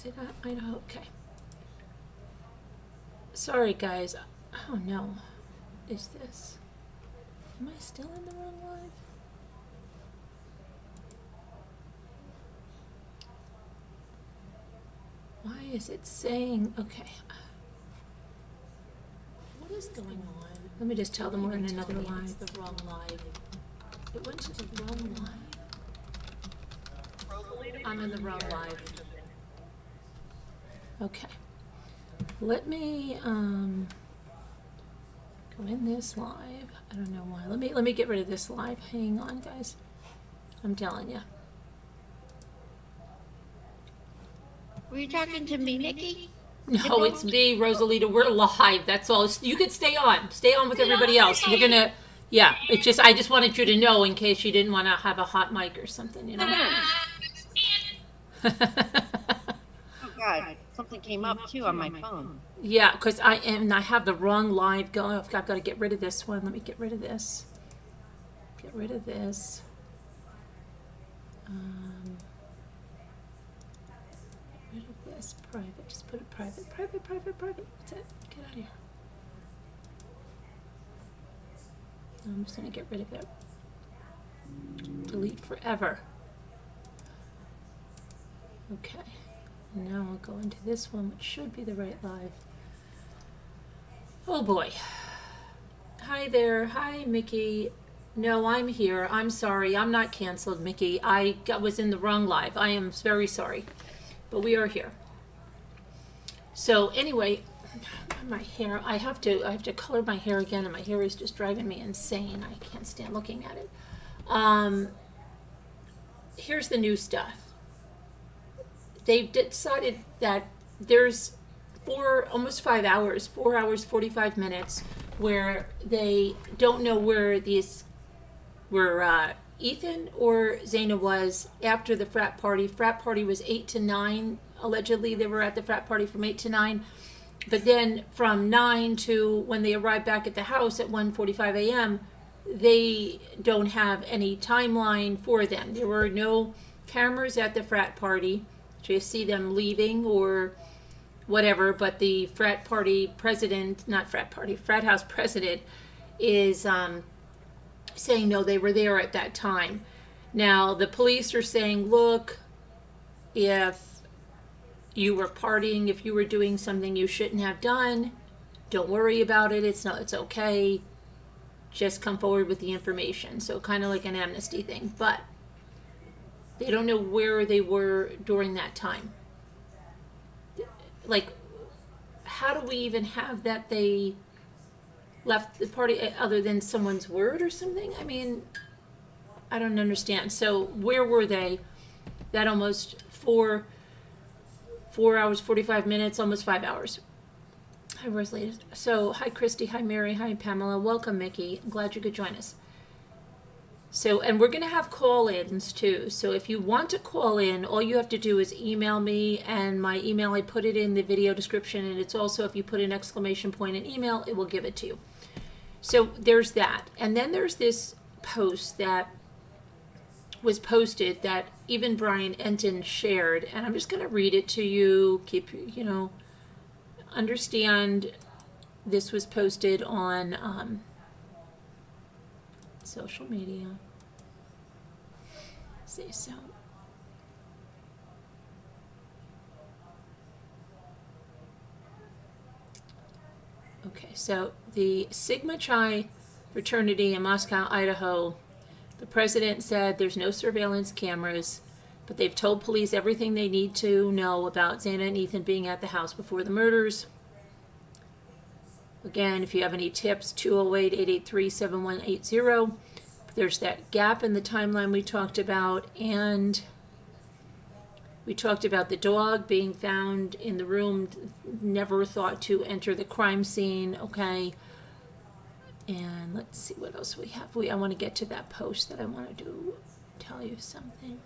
Is it Idaho? Okay. Sorry, guys. Oh no. Is this? Am I still in the wrong live? Why is it saying? Okay. What is going on? Let me just tell them we're in another live. It's the wrong live. It went to the wrong live. I'm in the wrong live. Okay. Let me go in this live. I don't know why. Let me get rid of this live. Hang on, guys. I'm telling you. Were you talking to me, Nikki? No, it's me, Rosalita. We're live. That's all. You could stay on. Stay on with everybody else. We're gonna. Yeah. It's just I just wanted you to know in case you didn't want to have a hot mic or something. You know. Oh God, something came up too on my phone. Yeah, because I have the wrong live going. I've got to get rid of this one. Let me get rid of this. Get rid of this. Get rid of this. Private. Just put it private. Private. That's it. Get out of here. I'm just going to get rid of it. Delete forever. Okay. Now I'll go into this one, which should be the right live. Oh boy. Hi there. Hi, Mickey. No, I'm here. I'm sorry. I'm not canceled, Mickey. I was in the wrong live. I am very sorry. But we are here. So anyway, my hair, I have to color my hair again, and my hair is just driving me insane. I can't stand looking at it. Here's the new stuff. They've decided that there's almost 5 hours, 4 hours, 45 minutes, where they don't know where Ethan or Zana was after the frat party. Frat party was 8 to 9. Allegedly, they were at the frat party from 8 to 9. But then from 9 to when they arrived back at the house at 1:45 a.m., they don't have any timeline for them. There were no cameras at the frat party to see them leaving or whatever, but the frat house president is saying no, they were there at that time. Now the police are saying, look, if you were partying, if you were doing something you shouldn't have done, don't worry about it. It's okay. Just come forward with the information. So kind of like an amnesty thing, but they don't know where they were during that time. Like, how do we even have that they left the party other than someone's word or something? I mean, I don't understand. So where were they? That almost 4 hours, 45 minutes, almost 5 hours. Hi, Rosalie. So, hi, Christy. Hi, Mary. Hi, Pamela. Welcome, Mickey. I'm glad you could join us. So, and we're going to have call-ins too. So if you want to call in, all you have to do is email me, and my email, I put it in the video description, and it's also, if you put an exclamation point in email, it will give it to you. So there's that. And then there's this post that was posted that even Brian Enton shared, and I'm just going to read it to you. Understand this was posted on social media. See, so okay, so the Sigma Chi fraternity in Moscow, Idaho, the president said there's no surveillance cameras, but they've told police everything they need to know about Zana and Ethan being at the house before the murders. Again, if you have any tips, 208-883-7180. There's that gap in the timeline we talked about, and we talked about the dog being found in the room, never thought to enter the crime scene, okay? And let's see what else we have. I want to get to that post that I want to tell you something.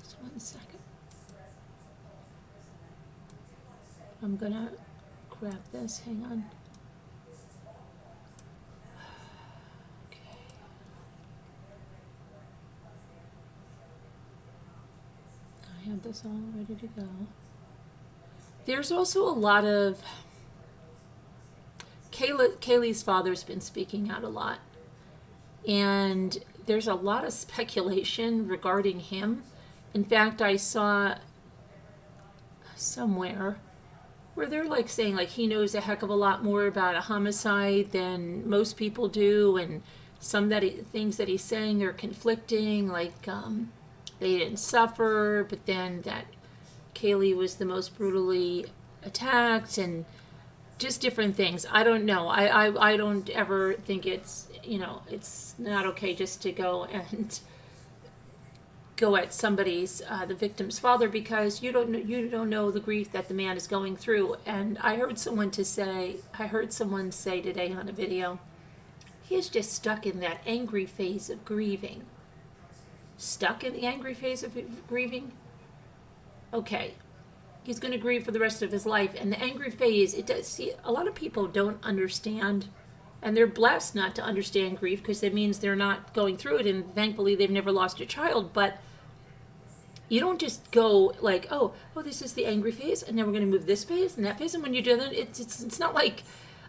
Just 1 second. I'm going to grab this. Hang on. I have this all ready to go. There's also a lot of Kaylee's father's been speaking out a lot, and there's a lot of speculation regarding him. In fact, I saw somewhere where they're like saying like he knows a heck of a lot more about a homicide than most people do, and some things that he's saying are conflicting, like they didn't suffer, but then that Kaylee was the most brutally attacked, and just different things. I don't know. I don't ever think it's, it's not okay just to go at somebody's the victim's father, because you don't know the grief that the man is going through. And I heard someone say today on a video, he is just stuck in that angry phase of grieving. Stuck in the angry phase of grieving? Okay. He's going to grieve for the rest of his life. And the angry phase, a lot of people don't understand, and they're blessed not to understand grief, because it means they're not going through it, and thankfully they've never lost a child. But you don't just go like, oh, this is the angry phase, and then we're going to move this phase and that phase. And when you do that, it's not like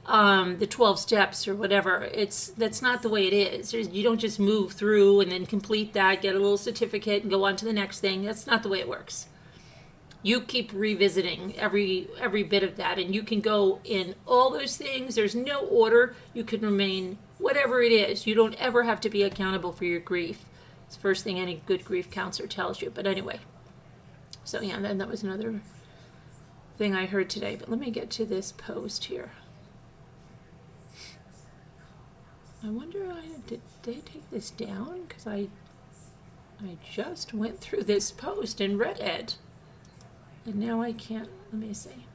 the 12 steps or whatever. That's not the way it is. You don't just move through and then complete that, get a little certificate, and go on to the next thing. That's not the way it works. You keep revisiting every bit of that, and you can go in all those things. There's no order. You can remain whatever it is. You don't ever have to be accountable for your grief. It's the first thing any good grief counselor tells you. But anyway, so yeah, then that was another thing I heard today. But let me get to this post here. I wonder, did they take this down? Because I just went through this post and read it. And now I can't, let me see.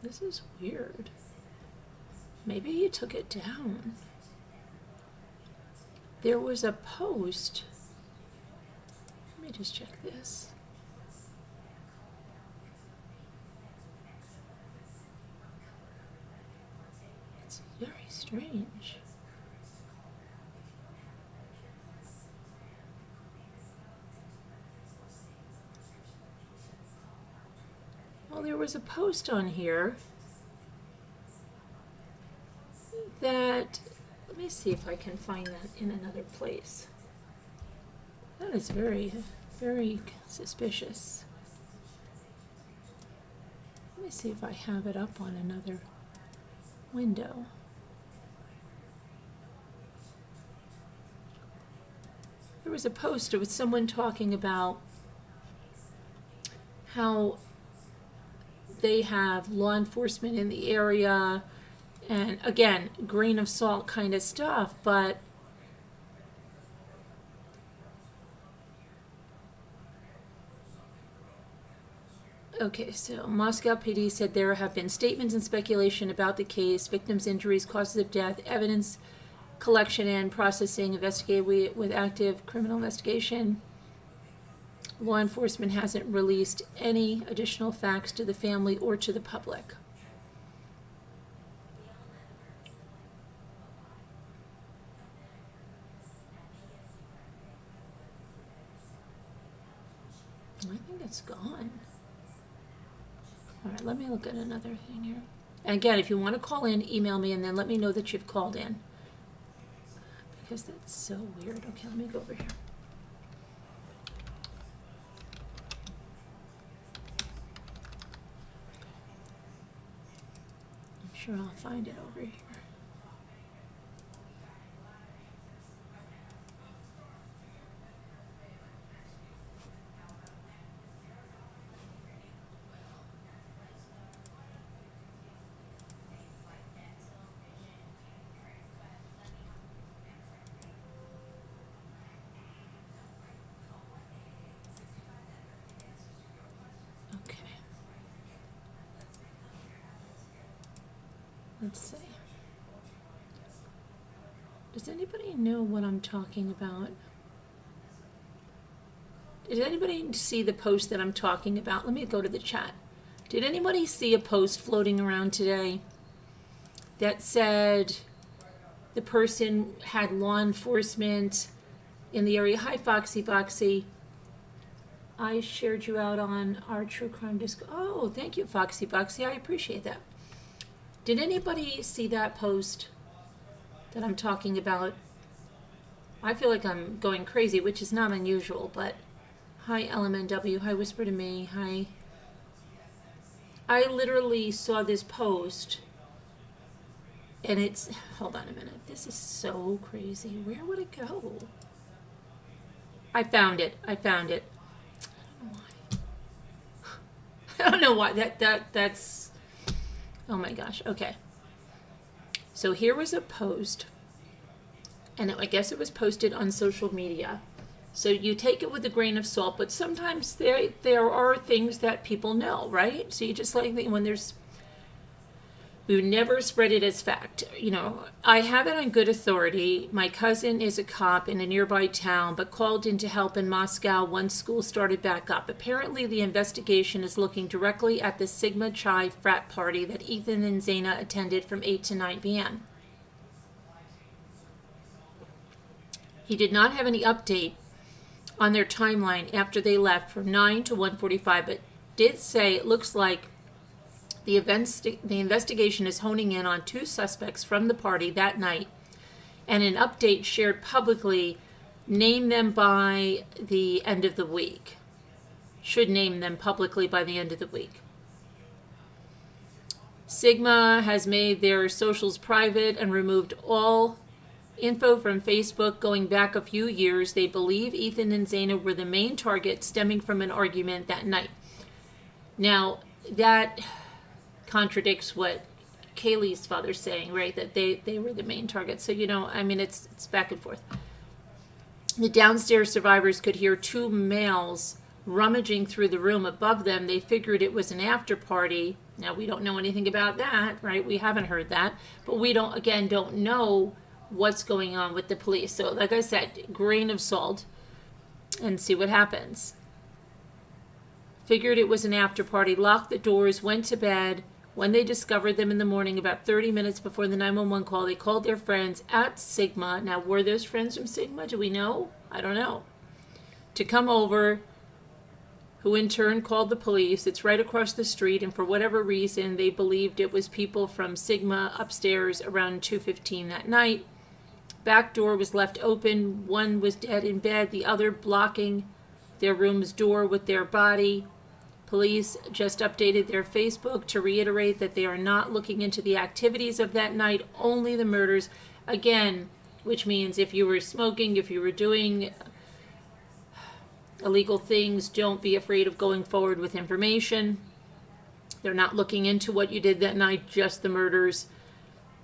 This is weird. Maybe he took it down. There was a post. Let me just check this. Very strange. Well, there was a post on here that, let me see if I can find that in another place. That is very, very suspicious. Let me see if I have it up on another window. There was a post with someone talking about how they have law enforcement in the area, and again, grain of salt kind of stuff, but okay, so Moscow PD said there have been statements and speculation about the case, victims' injuries, causes of death, evidence collection and processing, investigated with active criminal investigation. Law enforcement hasn't released any additional facts to the family or to the public. I think it's gone. All right, let me look at another thing here. And again, if you want to call in, email me, and then let me know that you've called in. Because that's so weird. Okay, let me go over here. I'm sure I'll find it over here. Let's see. Does anybody know what I'm talking about? Did anybody see the post that I'm talking about? Let me go to the chat. Did anybody see a post floating around today that said the person had law enforcement in the area. Hi, Foxy Boxy. I shared you out on our true crime disc. Oh, thank you, Foxy Boxy. I appreciate that. Did anybody see that post that I'm talking about? I feel like I'm going crazy, which is not unusual, but hi, LMNW. Hi, Whisper to Me. Hi. I literally saw this post, and it's, hold on a minute. This is so crazy. Where would it go? I found it. I found it. I don't know why. That's, oh my gosh. Okay. So here was a post, and I guess it was posted on social media. So you take it with a grain of salt, but sometimes there are things that people know, right? So you just like when there's, we would never spread it as fact. You know, I have it on good authority. My cousin is a cop in a nearby town, but called in to help in Moscow once school started back up. Apparently, the investigation is looking directly at the Sigma Chi frat party that Ethan and Zaina attended from 8 to 9 p.m. He did not have any update on their timeline after they left from 9 to 1:45, but did say it looks like the investigation is honing in on 2 suspects from the party that night, and an update shared publicly name them by the end of the week. Should name them publicly by the end of the week. Sigma has made their socials private and removed all info from Facebook going back a few years. They believe Ethan and Zaina were the main target stemming from an argument that night. Now, that contradicts what Kaylee's father's saying, right? That they were the main target. So, you know, I mean, it's back and forth. The downstairs survivors could hear 2 males rummaging through the room above them. They figured it was an after party. Now, we don't know anything about that, right? We haven't heard that. But we don't know what's going on with the police. So, like I said, grain of salt and see what happens. Figured it was an after party, locked the doors, went to bed. When they discovered them in the morning, about 30 minutes before the 911 call, they called their friends at Sigma. Now, were those friends from Sigma? Do we know? I don't know. To come over, who in turn called the police. It's right across the street, and for whatever reason, they believed it was people from Sigma upstairs around 2:15 that night. Back door was left open. One was dead in bed, the other blocking their room's door with their body. Police just updated their Facebook to reiterate that they are not looking into the activities of that night, only the murders. Again, which means if you were smoking, if you were doing illegal things, don't be afraid of going forward with information. They're not looking into what you did that night, just the murders,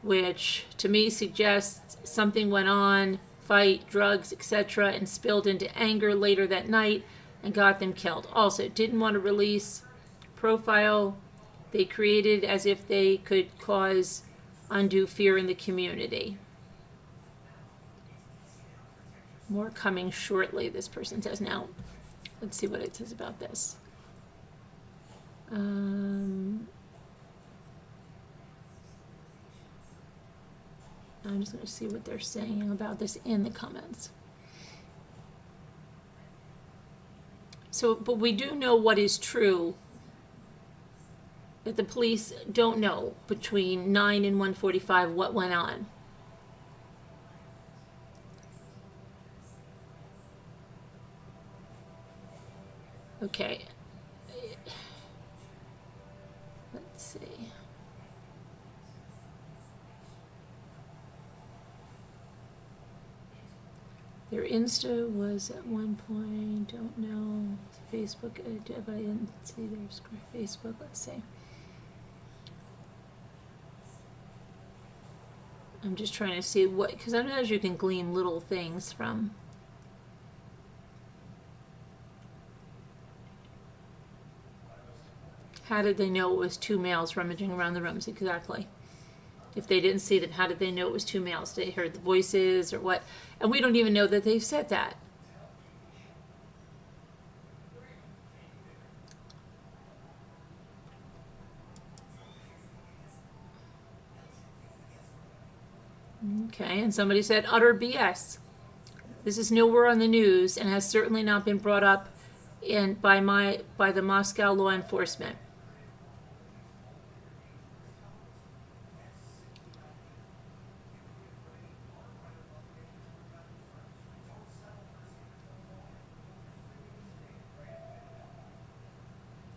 which to me suggests something went on, fight, drugs, etc., and spilled into anger later that night and got them killed. Also, didn't want to release profile they created as if they could cause undue fear in the community. More coming shortly, this person says. Now, let's see what it says about this. I'm just going to see what they're saying about this in the comments. So, but we do know what is true, that the police don't know between 9 and 1:45 what went on. Okay. Let's see. Their Insta was at one point, don't know. Facebook, if I didn't see their Facebook, let's see. I'm just trying to see what, because sometimes you can glean little things from. How did they know it was 2 males rummaging around the rooms? Exactly. If they didn't see them, how did they know it was 2 males? They heard the voices or what? And we don't even know that they've said that. Okay, and somebody said utter BS. This is nowhere on the news and has certainly not been brought up by the Moscow law enforcement.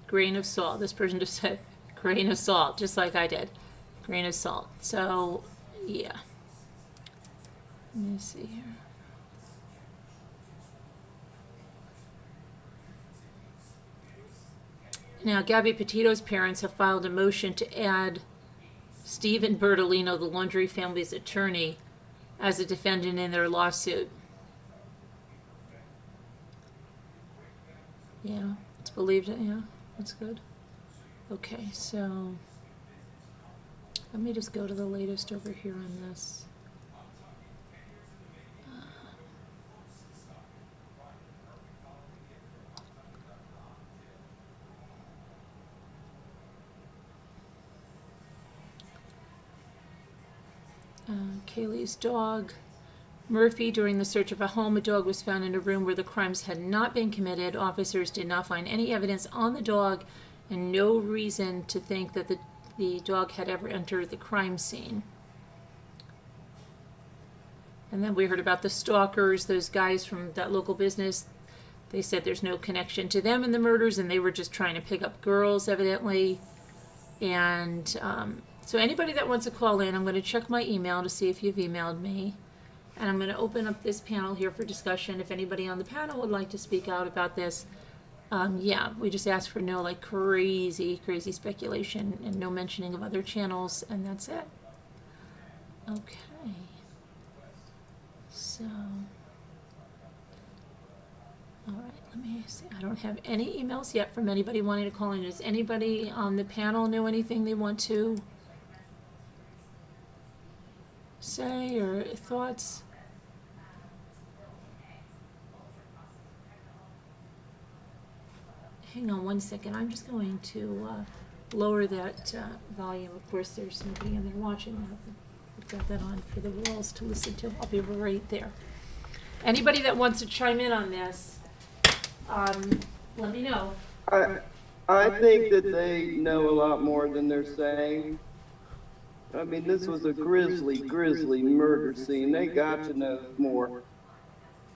Grain of salt. This person just said grain of salt, just like I did. Grain of salt. So, yeah. Let me see here. Now, Gabby Petito's parents have filed a motion to add Stephen Bertolino, the Laundrie family's attorney, as a defendant in their lawsuit. Yeah, it's believed. Yeah, that's good. Okay, so let me just go to the latest over here on this. Kaylee's dog, Murphy. During the search of a home, a dog was found in a room where the crimes had not been committed. Officers did not find any evidence on the dog and no reason to think that the dog had ever entered the crime scene. And then we heard about the stalkers, those guys from that local business. They said there's no connection to them in the murders, and they were just trying to pick up girls, evidently. And so anybody that wants to call in, I'm going to check my email to see if you've emailed me. And I'm going to open up this panel here for discussion. If anybody on the panel would like to speak out about this, yeah, we just ask for no like crazy speculation and no mentioning of other channels, and that's it. Okay. So, all right, let me see. I don't have any emails yet from anybody wanting to call in. Does anybody on the panel know anything they want to say or thoughts? Hang on one second. I'm just going to lower that volume. Of course, there's nobody in there watching that. I've got that on for the walls to listen to. I'll be right there. Anybody that wants to chime in on this, let me know. I think that they know a lot more than they're saying. I mean, this was a grisly murder scene. They got to know more.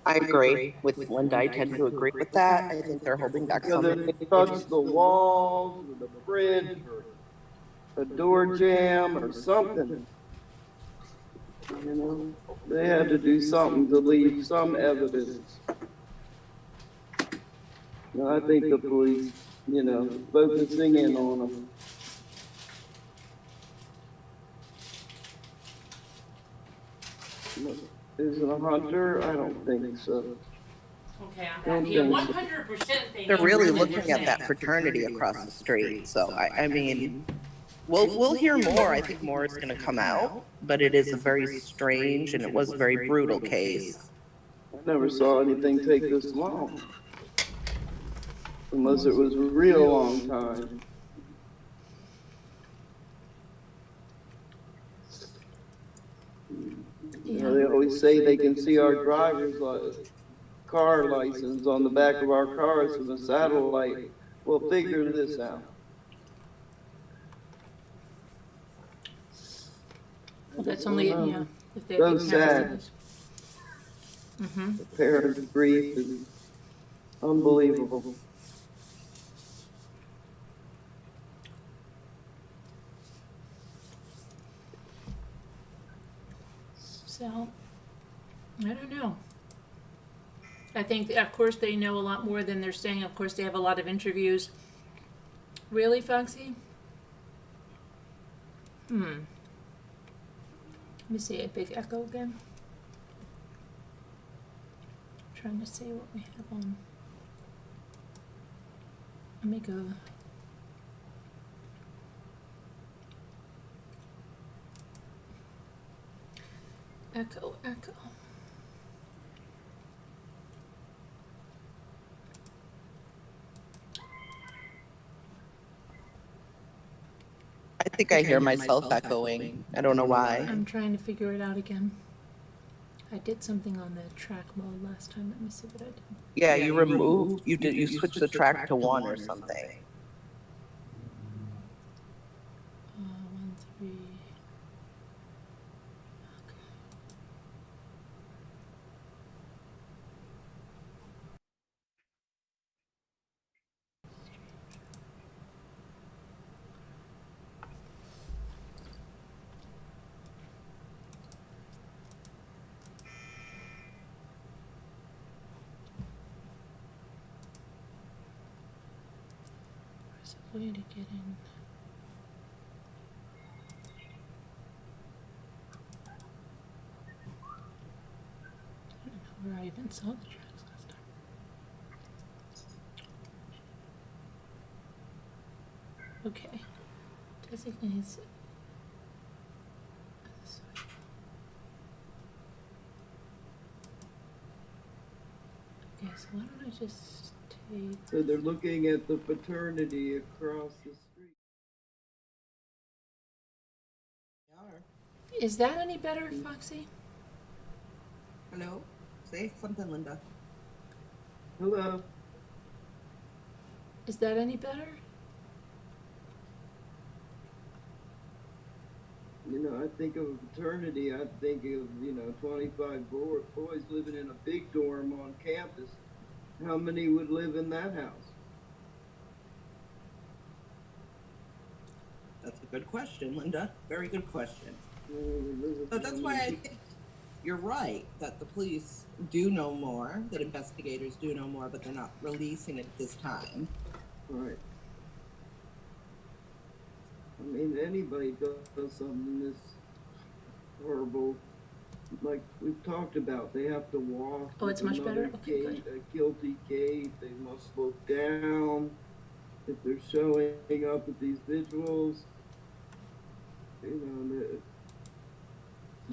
I agree with Linda. I tend to agree with that. I think they're holding back Whether something. they touched the walls or the fridge or a door jamb or something. You know, they had to do something to leave some evidence. And I think the police, you know, focusing in on them. Is it a hunter? I don't think so. Okay, I'm happy. 100% They're really looking at that fraternity across the street. So I mean, we'll hear more. I think more is going to come out, but it is a very strange and it was a very brutal case. I never saw anything take this long. Unless it was a real long time. You know, they always say they can see our car license on the back of our cars from a satellite. We'll figure this out. Well, that's only, yeah. If they So sad. Mm-hmm. The parents' grief is unbelievable. So, I don't know. I think, of course, they know a lot more than they're saying. Of course, they have a lot of interviews. Really, Foxy? Let me see a big echo again. I'm trying to see what we have on. Let me go. Echo. think I hear myself echoing. I don't know why. I'm trying to figure it out again. I did something on the track mode last time. Let me see what I did. Yeah, you switched the track to 1 or something. 1, 3. Okay. There's a way to get in. I don't know where I even saw the tracks last time. Okay. Designates. Okay, so why don't I just take. So they're looking at the fraternity across the street. Is that any better, Foxy? Hello? Say something, Linda. Hello? Is that any better? You know, I think of a fraternity, I think of, 25 boys living in a big dorm on campus. How many would live in that house? That's a good question, Linda. Very good question. But that's why I think you're right, that the police do know more, that investigators do know more, but they're not releasing it this time. Right. I mean, anybody does something this horrible, like we've talked about, they have to walk. Oh, it's much better? Okay, gate, a guilty gate, they must look down. If they're showing up with these visuals, the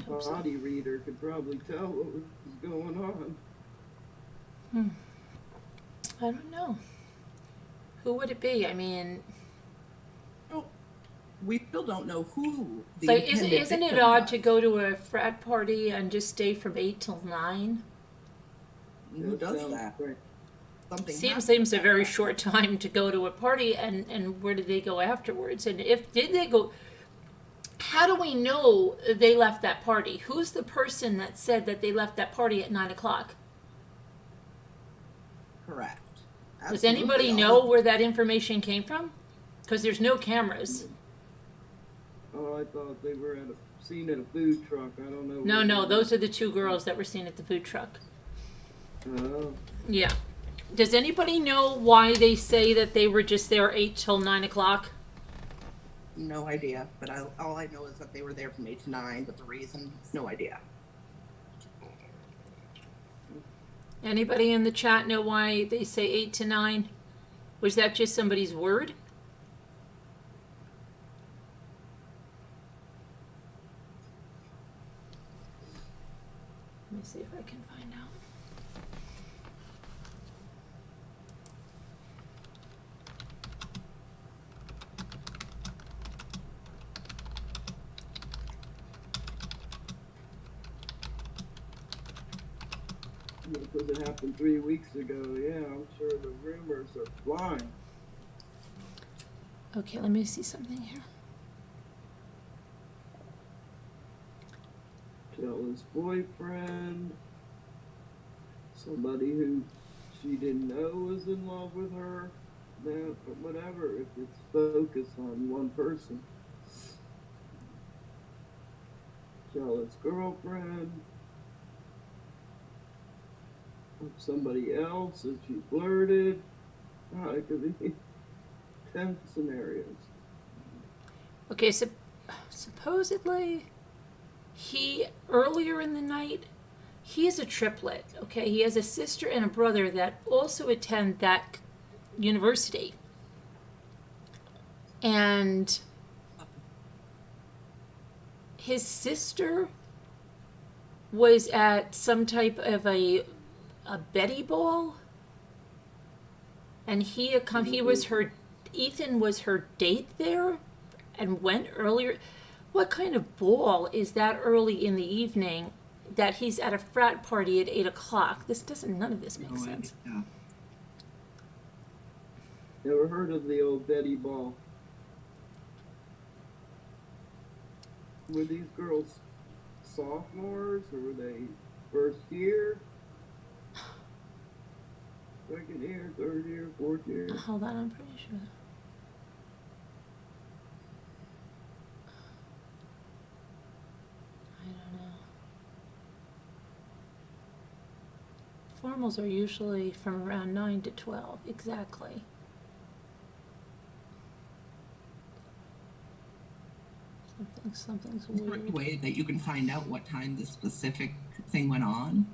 body reader could probably tell what was going on. I don't know. Who would it be? I mean, We still don't know who the like, intended isn't it victim odd was. to go to a frat party and just stay from 8 till 9? Who does sounds that? right. Something Seems a very short time to go to a party, and where did they go afterwards? And did they go? How do we know they left that party? Who's the person that said that they left that party at 9 o'clock? Correct. Does anybody know where that information came from? Because there's no cameras. Oh, I thought they were seen at a food truck. I don't know. No, those are the 2 girls that were seen at the food truck. Oh. Yeah. Does anybody know why they say that they were just there 8 till 9 o'clock? No idea, but all I know is that they were there from 8 to 9, but the reason, no idea. Anybody in the chat know why they say 8 to 9? Was that just somebody's word? Let me see if I can find out. Because it happened 3 weeks ago. Yeah, I'm sure the rumors are flying. Okay, let me see something here. Tell his boyfriend, somebody who she didn't know was in love with her, that, or whatever, if it's focused on one person. Tell his girlfriend, of somebody else that she flirted. It could be 10 scenarios. Okay, so supposedly earlier in the night, he is a triplet, okay? He has a sister and a brother that also attend that university. And his sister was at some type of a Betty ball, and Ethan was her date there, and went earlier. What kind of ball is that early in the evening that he's at a frat party at 8 o'clock? None of this makes sense. Yeah. Never heard of the old Betty Ball. Were these girls sophomores or were they first year? Second year, third year, fourth year? Hold on, I'm pretty sure. I don't know. Formals are usually from around 9 to 12, exactly. Something's Is there a weird. way that you can find out what time the specific thing went on?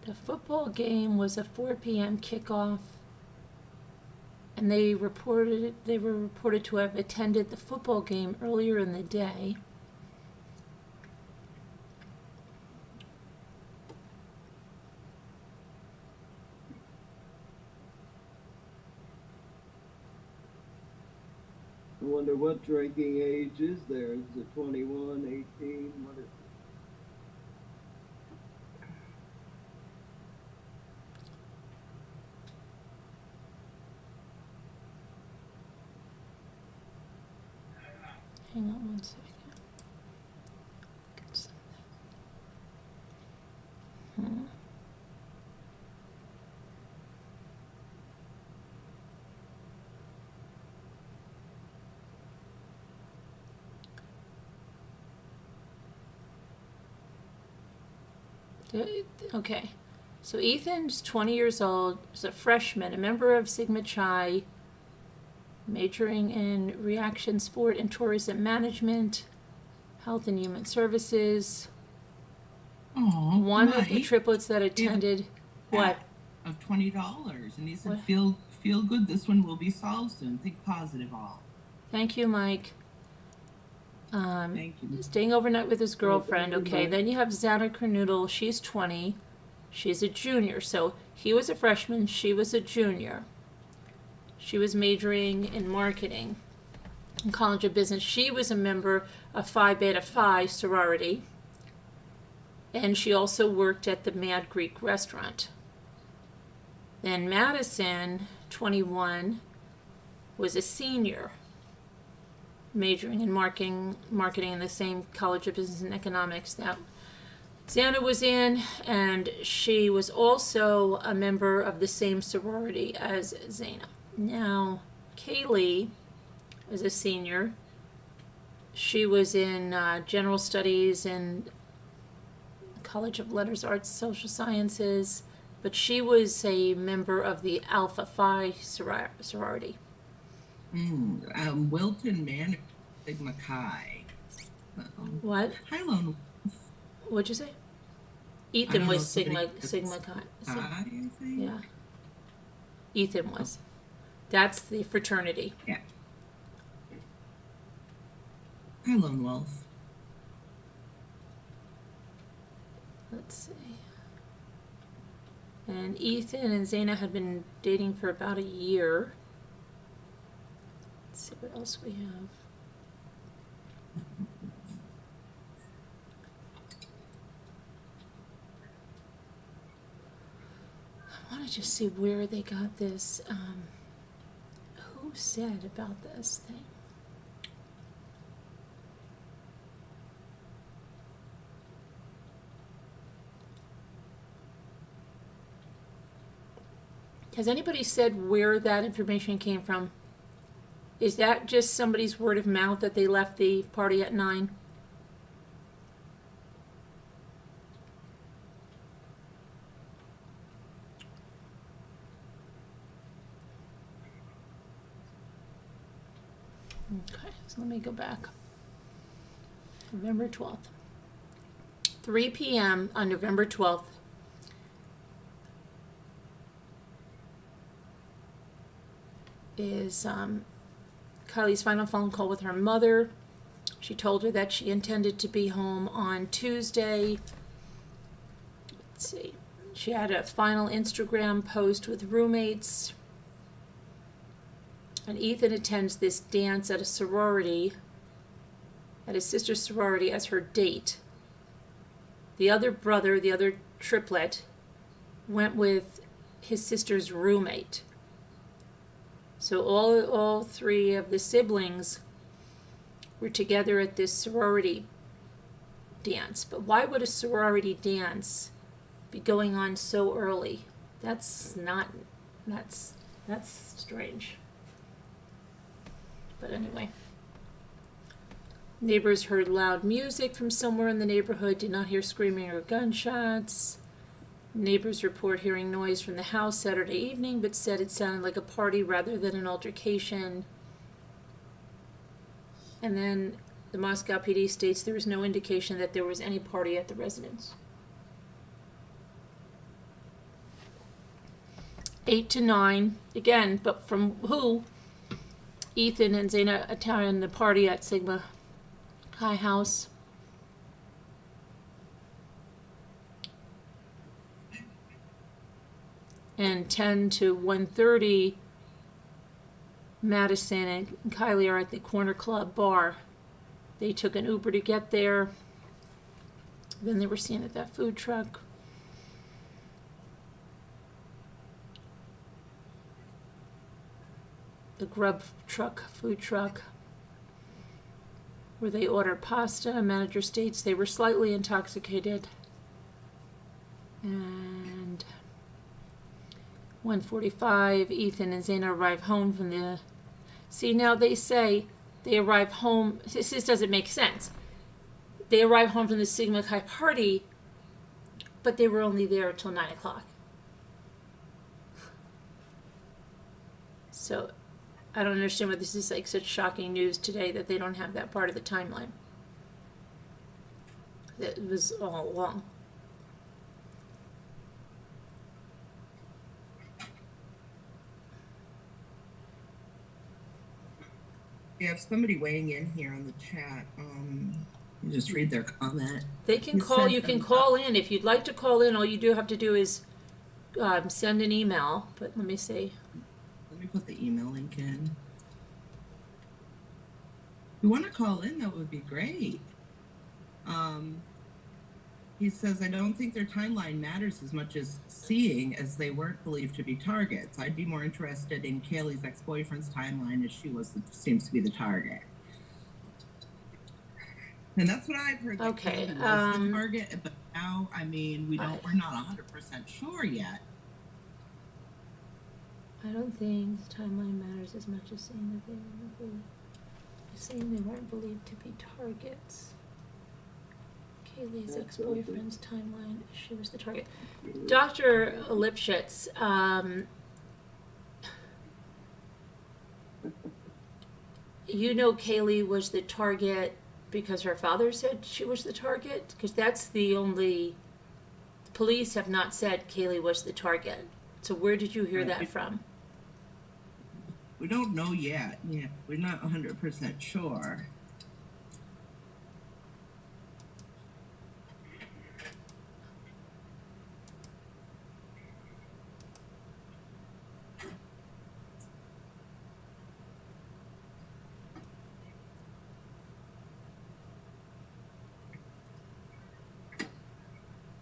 The football game was a 4 p.m. kickoff, and they were reported to have attended the football game earlier in the day. I wonder what drinking age is there. Is it 21, 18? What is it? Hang on one second. Get something. Okay, so Ethan's 20 years old, is a freshman, a member of Sigma Chi, majoring in reaction sport and tourism management, health and human services. Oh, One of the Mike, triplets that attended, what? of $20, and he said, What? "Feel good. This one will be solved soon. Think positive, all." Thank you, Mike. Thank you. Staying overnight with his girlfriend. thank you, Okay, Mike. then you have Xana Kernoodle. She's 20. She's a junior. So he was a freshman. She was a junior. She was majoring in marketing in College of Business. She was a member of Phi Beta Phi sorority. And she also worked at the Mad Greek restaurant. Then Madison, 21, was a senior, majoring in marketing in the same College of Business and Economics that Xana was in, and she was also a member of the same sorority as Xana. Now, Kaylee is a senior. She was in general studies and College of Letters, Arts, Social Sciences, but she was a member of the Alpha Phi sorority. Wilton Manor, Sigma Chi. What? Hi, Lone What'd you say? I Ethan don't know was if somebody- Sigma Chi. I think. Yeah. Ethan was. That's the fraternity. Yeah. Hi, Lone Wolf. Let's see. And Ethan and Xana had been dating for about a year. Let's see what else we have. I want to just see where they got this. Who said about this thing? Has anybody said where that information came from? Is that just somebody's word of mouth that they left the party at 9? Okay, so let me go back. November 12th. 3 p.m. on November 12th. Is Kylie's final phone call with her mother. She told her that she intended to be home on Tuesday. Let's see. She had a final Instagram post with roommates. And Ethan attends this dance at a sorority, at his sister's sorority, as her date. The other brother, the other triplet, went with his sister's roommate. So all three of the siblings were together at this sorority dance. But why would a sorority dance be going on so early? That's strange. But anyway. Neighbors heard loud music from somewhere in the neighborhood, did not hear screaming or gunshots. Neighbors report hearing noise from the house Saturday evening, but said it sounded like a party rather than an altercation. And then the Moscow PD states there was no indication that there was any party at the residence. 8 to 9, again, but from who? Ethan and Zena attended the party at Sigma High House. And 10 to 1:30, Madison and Kylie are at the Corner Club bar. They took an Uber to get there. Then they were seen at that food truck. The grub truck, food truck, where they ordered pasta. Manager states they were slightly intoxicated. And 1:45, Ethan and Zena arrive home from the... See, now they say they arrive home... This doesn't make sense. They arrive home from the Sigma Chi party, but they were only there until 9 o'clock. So... I don't understand why this is like such shocking news today that they don't have that part of the timeline. That was all along. We have somebody weighing in here on the chat. You just read their comment. They can call. You can call in if you'd like to call in. All you do have to do is send an email. But let me see. Let me put the email link in. If you want to call in, that would be great. He says, I don't think their timeline matters as much as seeing as they weren't believed to be targets. I'd be more interested in Kaylee's ex-boyfriend's timeline as she seems to be the target. And that's what I've heard. Okay. Was the target, but now, I mean, we're not 100% sure yet. I don't think the timeline matters as much as saying they weren't believed to be targets. Kaylee's ex-boyfriend's timeline, she was the target. Dr. Lipschitz, you know Kaylee was the target because her father said she was the target? Because that's the only... The police have not said Kaylee was the target. So where did you hear that from? We don't know yet. Yeah, we're not 100% sure.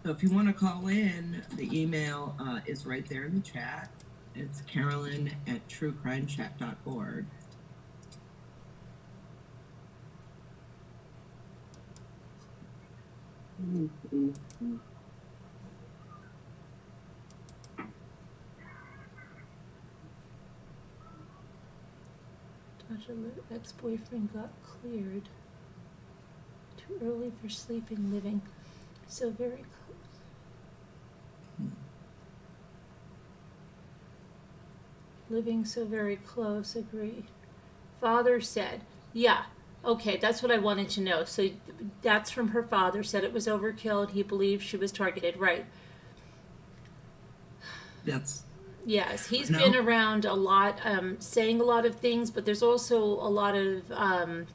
So if you want to call in, the email is right there in the chat. It's Carolyn@truecrimechat.org. Ex-boyfriend got cleared. Too early for sleeping, living so very close. Living so very close, agree. Father said, yeah, okay, that's what I wanted to know. So that's from her father, said it was overkill and he believed she was targeted, right? Yes, he's been around a lot, saying a lot of things, but there's also a lot of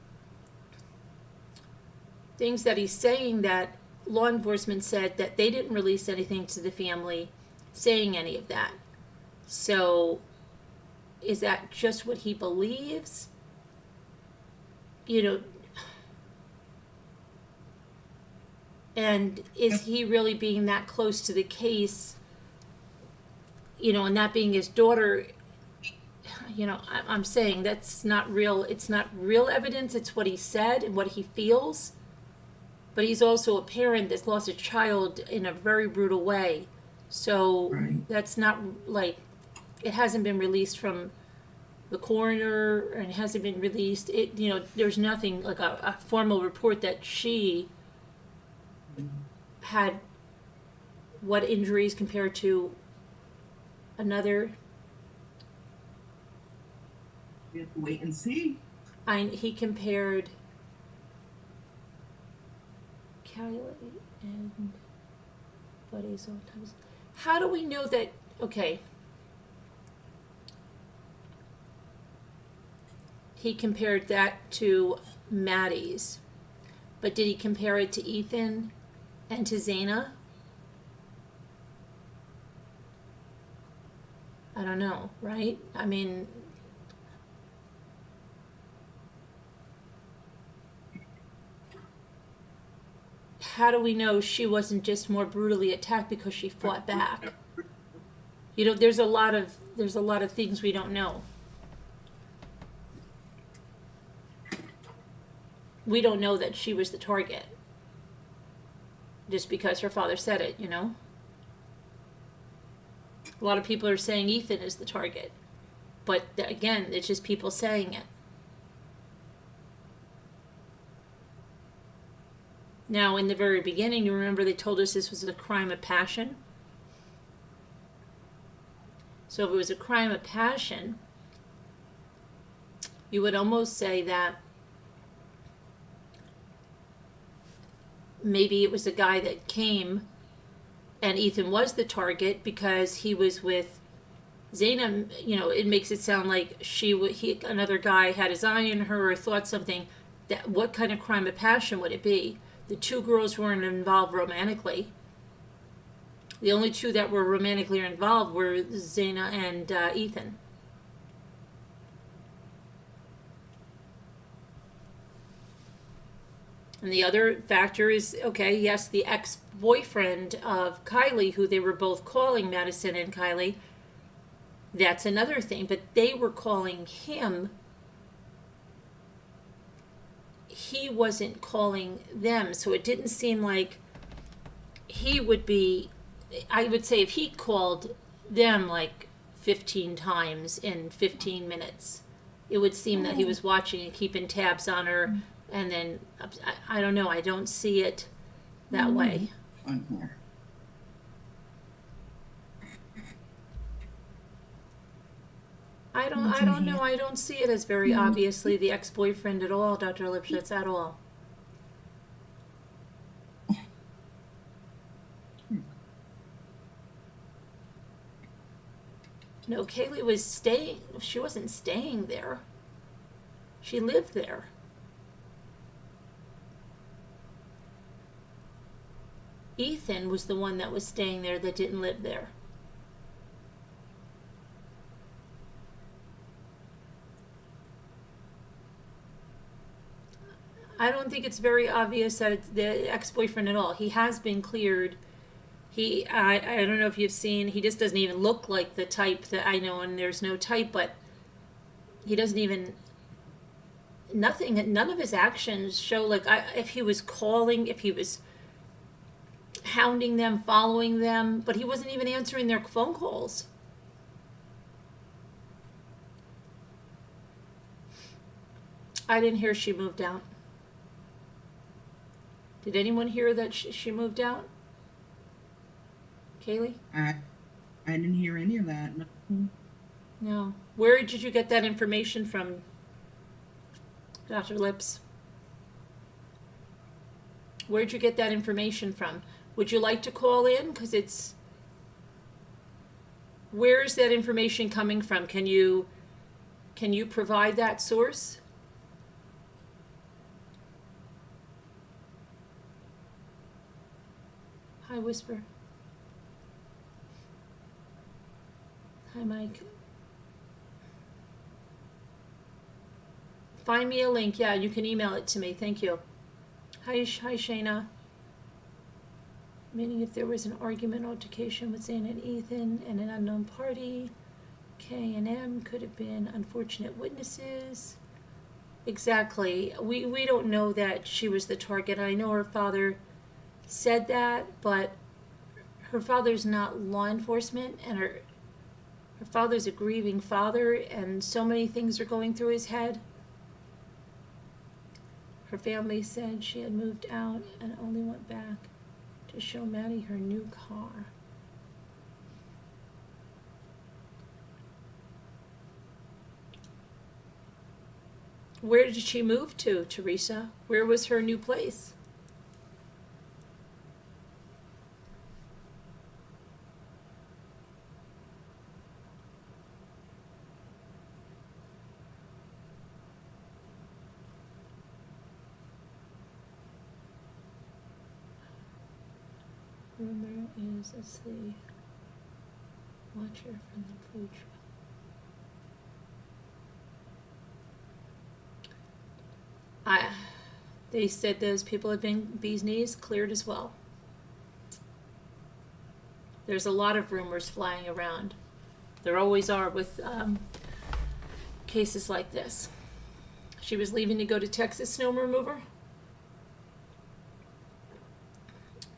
things that he's saying that law enforcement said that they didn't release anything to the family saying any of that. So is that just what he believes? You know, and is he really being that close to the case? You know, and that being his daughter, you know, I'm saying that's not real. It's not real evidence. It's what he said and what he feels. But he's also a parent that's lost a child in a very brutal way. So Right. that's not like, it hasn't been released from the coroner and it hasn't been released. It, you know, there's nothing like a formal report that she had what injuries compared to another. We have to wait and see. He compared Callie and Buddy sometimes. How do we know that? Okay. He compared that to Maddie's, but did he compare it to Ethan and to Zaina? I don't know, right? I mean, how do we know she wasn't just more brutally attacked because she fought back? You know, there's a lot of things we don't know. We don't know that she was the target just because her father said it, you know? A lot of people are saying Ethan is the target. But again, it's just people saying it. Now, in the very beginning, you remember they told us this was a crime of passion? So if it was a crime of passion, you would almost say that maybe it was a guy that came and Ethan was the target because he was with Zaina. You know, it makes it sound like another guy had his eye on her or thought something. That what kind of crime of passion would it be? The two girls weren't involved romantically. The only two that were romantically involved were Zaina and Ethan. And the other factor is, okay, yes, the ex-boyfriend of Kylie, who they were both calling Madison and Kylie, that's another thing. But they were calling him. He wasn't calling them. So it didn't seem like he would be, I would say if he called them like 15 times in 15 minutes, it would seem that he was watching and keeping tabs on her. And then, I don't know, I don't see it that way. On here. I don't know, I don't see it as very obviously the ex-boyfriend at all, Dr. Lipschitz, at all. No, Kaylee was she wasn't staying there. She lived there. Ethan was the one that was staying there that didn't live there. I don't think it's very obvious that it's the ex-boyfriend at all. He has been cleared. I don't know if you've seen, he just doesn't even look like the type that I know, and there's no type, but he doesn't even, none of his actions show, like, if he was calling, if he was hounding them, following them, but he wasn't even answering their phone calls. I didn't hear she moved out. Did anyone hear that she moved out? Kaylee? I didn't hear any of that. No. No. Where did you get that information from, Dr. Lips? Where did you get that information from? Would you like to call in? Because where is that information coming from? Can you provide that source? Hi, Whisper. Hi, Mike. Find me a link. Yeah, you can email it to me. Thank you. Hi, Shayna. Meaning if there was an argument altercation with Zane and Ethan and an unknown party, K and M could have been unfortunate witnesses. Exactly. We don't know that she was the target. I know her father said that, but her father's not law enforcement, and her father's a grieving father, and so many things are going through his head. Her family said she had moved out and only went back to show Maddie her new car. Where did she move to, Teresa? Where was her new place? Rumor is as the watcher from the food truck. They said those people had been bee's knees cleared as well. There's a lot of rumors flying around. There always are with cases like this. She was leaving to go to Texas, snow remover.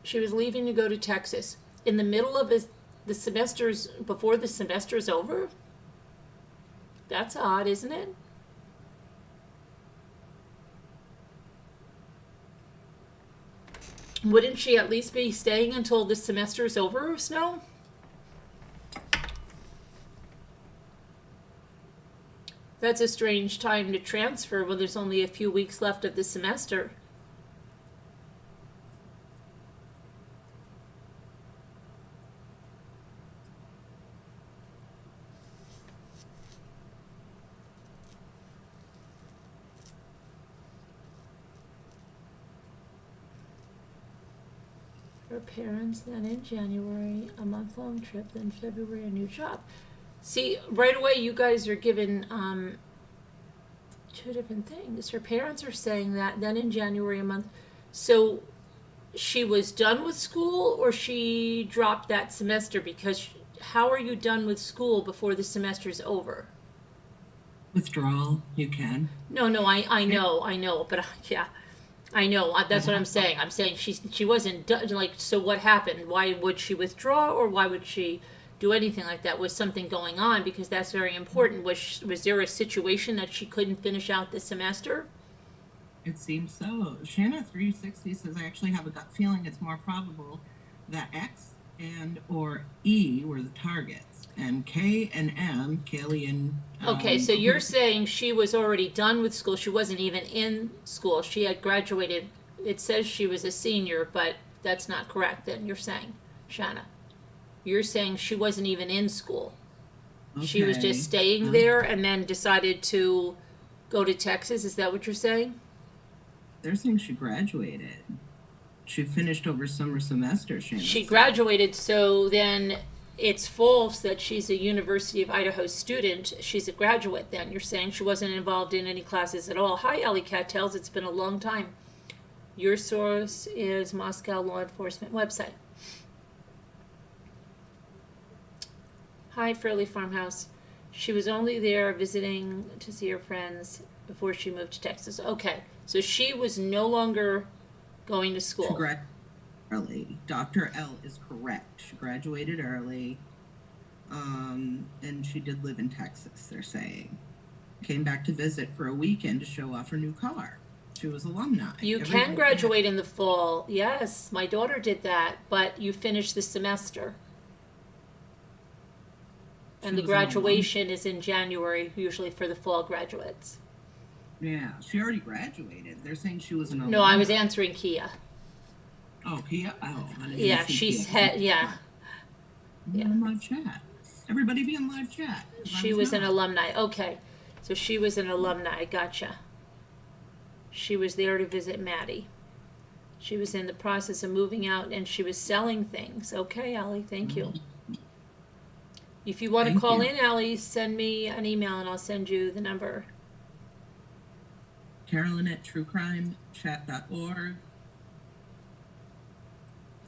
She was leaving to go to Texas in the middle of the semesters, before the semester's over. That's odd, isn't it? Wouldn't she at least be staying until the semester is over, Snow? That's a strange time to transfer when there's only a few weeks left of the semester. Her parents, then in January, a month-long trip, then February, a new job. See, right away you guys are given two different things. Her parents are saying that, then in January, a month. So she was done with school, or she dropped that semester? Because how are you done with school before the semester's over? Withdrawal, you can. No, I know, but yeah. I know, that's what I'm saying. I'm saying she wasn't done, like, so what happened? Why would she withdraw, or why would she do anything like that? Was something going on? Because that's very important. Was there a situation that she couldn't finish out the semester? It seems so. Shanna 360 says, I actually have a gut feeling it's more probable that X and or E were the targets, and K and M, Kaylee and... Okay, so you're saying she was already done with school. She wasn't even in school. She had graduated. It says she was a senior, but that's not correct then, you're saying, Shanna. You're saying she wasn't even in school. Okay. She was just staying there and then decided to go to Texas. Is that what you're saying? They're saying she graduated. She finished over summer semester, Shanna. She graduated, so then it's false that she's a University of Idaho student. She's a graduate then. You're saying she wasn't involved in any classes at all. Hi, Alley Cattails. It's been a long time. Your source is Moscow Law Enforcement website. Hi, Fairley Farmhouse. She was only there visiting to see her friends before she moved to Texas. Okay, so she was no longer going to school. She graduated early. Dr. L is correct. She graduated early, and she did live in Texas, they're saying. Came back to visit for a weekend to show off her new car. She was alumni. You can graduate in the fall. Yes, my daughter did that, but you finish the semester. And the graduation is in January, usually for the fall graduates. Yeah, she already graduated. They're saying she was an alumni. No, I was answering Kia. Oh, Kia? Oh, I didn't yeah, see she Kia. said, yeah. Yeah. On live chat. Everybody be on live chat. She was an alumni. Okay, so she was an alumni. Gotcha. She was there to visit Maddie. She was in the process of moving out, and she was selling things. Okay, Allie, thank you. If you want to call in, Allie, send me an email, and I'll send you the number. Carolyn at truecrimechat.org.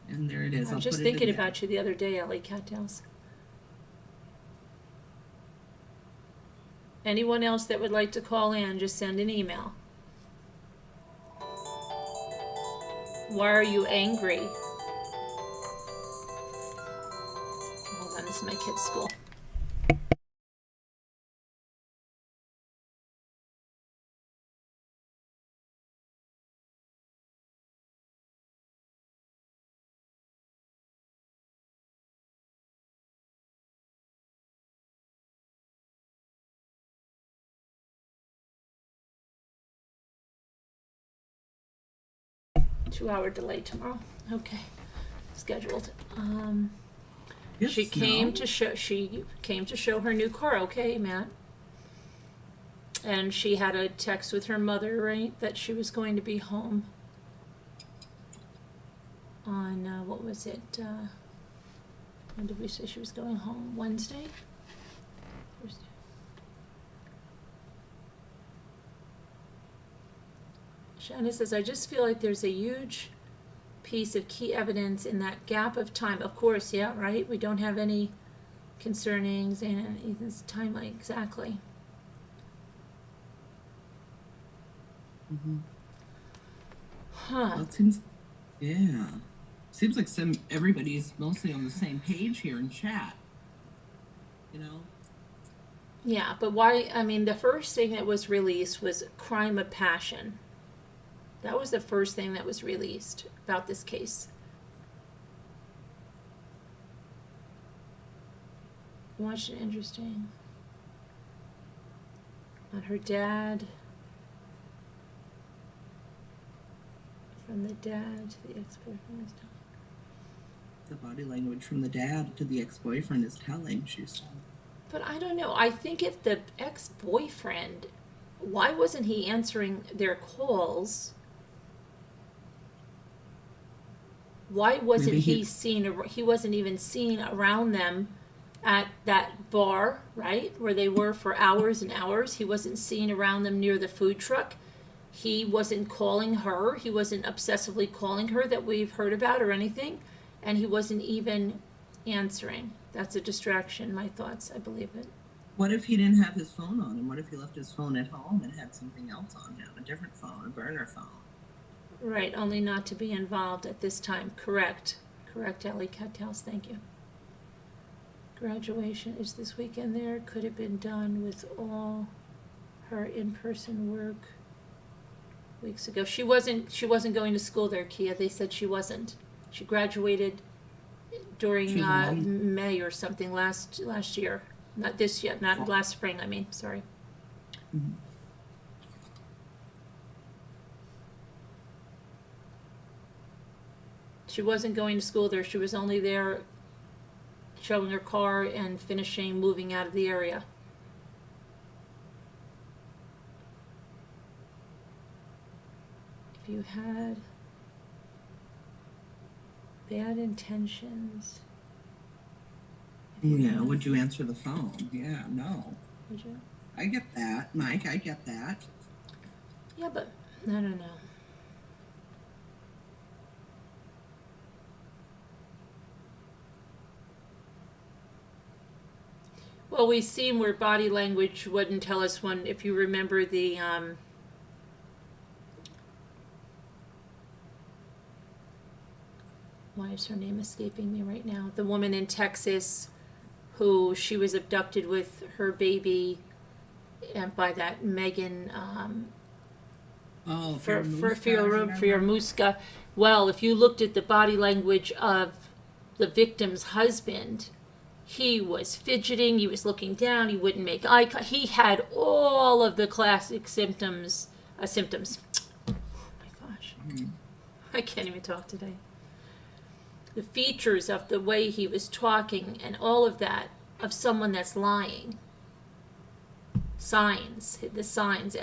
And there it is. I was just put it in thinking there. about you the other day, Ellie Cattails. Anyone else that would like to call in, just send an email. Why are you angry? Hold on, this is my kid's school. Two-hour delay tomorrow. Okay, scheduled. Yes, She came no. to show her new car. Okay, Matt. And she had a text with her mother, right, that she was going to be home on what was it? When did we say she was going home? Wednesday? Thursday. Shanna says, I just feel like there's a huge piece of key evidence in that gap of time. Of course, yeah, right? We don't have any concernings and Ethan's timeline exactly. Mm-hmm. Huh. Well, seems like everybody's mostly on the same page here in chat. You know? Yeah, but why? I mean, the first thing that was released was crime of passion. That was the first thing that was released about this case. Watched it interesting. On her dad. From the dad to the ex-boyfriend. The body language from the dad to the ex-boyfriend is telling, she said. But I don't know. I think if the ex-boyfriend, why wasn't he answering their calls? Why wasn't he seen? He wasn't even seen around them at that bar, right, where they were for hours and hours. He wasn't seen around them near the food truck. He wasn't calling her. He wasn't obsessively calling her that we've heard about or anything. And he wasn't even answering. That's a distraction, my thoughts. I believe it. What if he didn't have his phone on him? What if he left his phone at home and had something else on him? A different phone, a burner phone. Right, only not to be involved at this time. Correct. Correct, Ellie Cattails. Thank you. Graduation is this weekend there. Could have been done with all her in-person work weeks ago. She wasn't going to school there, Kia. They said she wasn't. She graduated during May or something last year. Not this year, not last spring, I mean, sorry. Mm-hmm. She wasn't going to school there. She was only there showing her car and finishing moving out of the area. If you had bad intentions. Yeah, would you answer the phone? Yeah, no. Would you? I get that, Mike, I get that. Yeah, but I don't know. Well, we've seen where body language wouldn't tell us when, if you remember the, why is her name escaping me right now? The woman in Texas who she was abducted with her baby and by that Megan, Firamuska. Well, if you looked at the body language of the victim's husband, he was fidgeting, he was looking down, he wouldn't make eye contact. He had all of the classic symptoms. Oh my gosh. Mm-hmm. I can't even talk today. The features of the way he was talking and all of that of someone that's lying. Signs, the signs.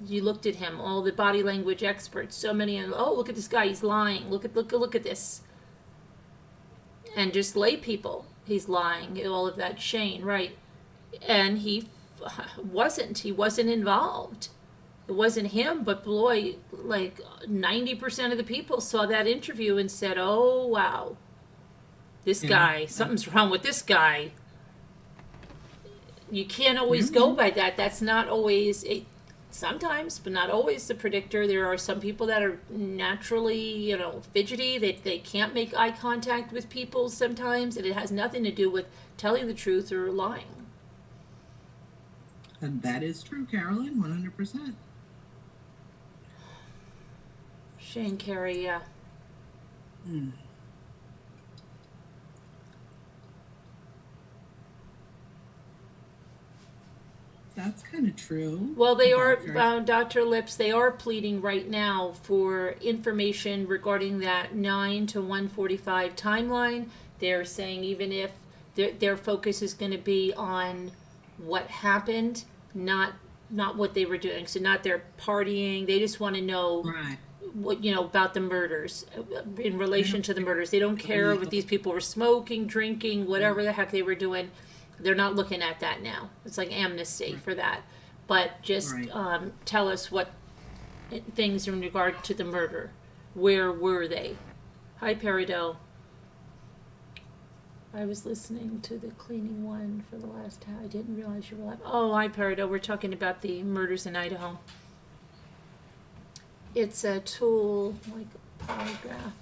You looked at him, all the body language experts, so many, and oh, look at this guy, he's lying. Look at this. And just lay people, he's lying, all of that. Shane, right. And he wasn't involved. it wasn't him, but boy, like 90% of the people saw that interview and said, oh, wow, this guy, something's wrong with this guy. You can't always go by that. That's not always, sometimes, but not always the predictor. There are some people that are naturally, fidgety. They can't make eye contact with people sometimes, and it has nothing to do with telling the truth or lying. And that is true, Carolyn, 100%. Shane Carey, yeah. That's kind of true. Well, they are, Dr. Lips, they are pleading right now for information regarding that 9 to 1:45 timeline. They're saying even if their focus is going to be on what happened, not what they were doing. So not their partying. They just want to know what, about the murders in relation to the murders. They don't care if these people were smoking, drinking, whatever the heck they were doing. They're not looking at that now. It's like amnesty for that. But just tell us what things in regard to the murder. Where were they? Hi, Peridot. I was listening to the cleaning one for the last time. I didn't realize you were live. Oh, hi, Peridot. We're talking about the murders in Idaho. It's a tool, like a polygraph.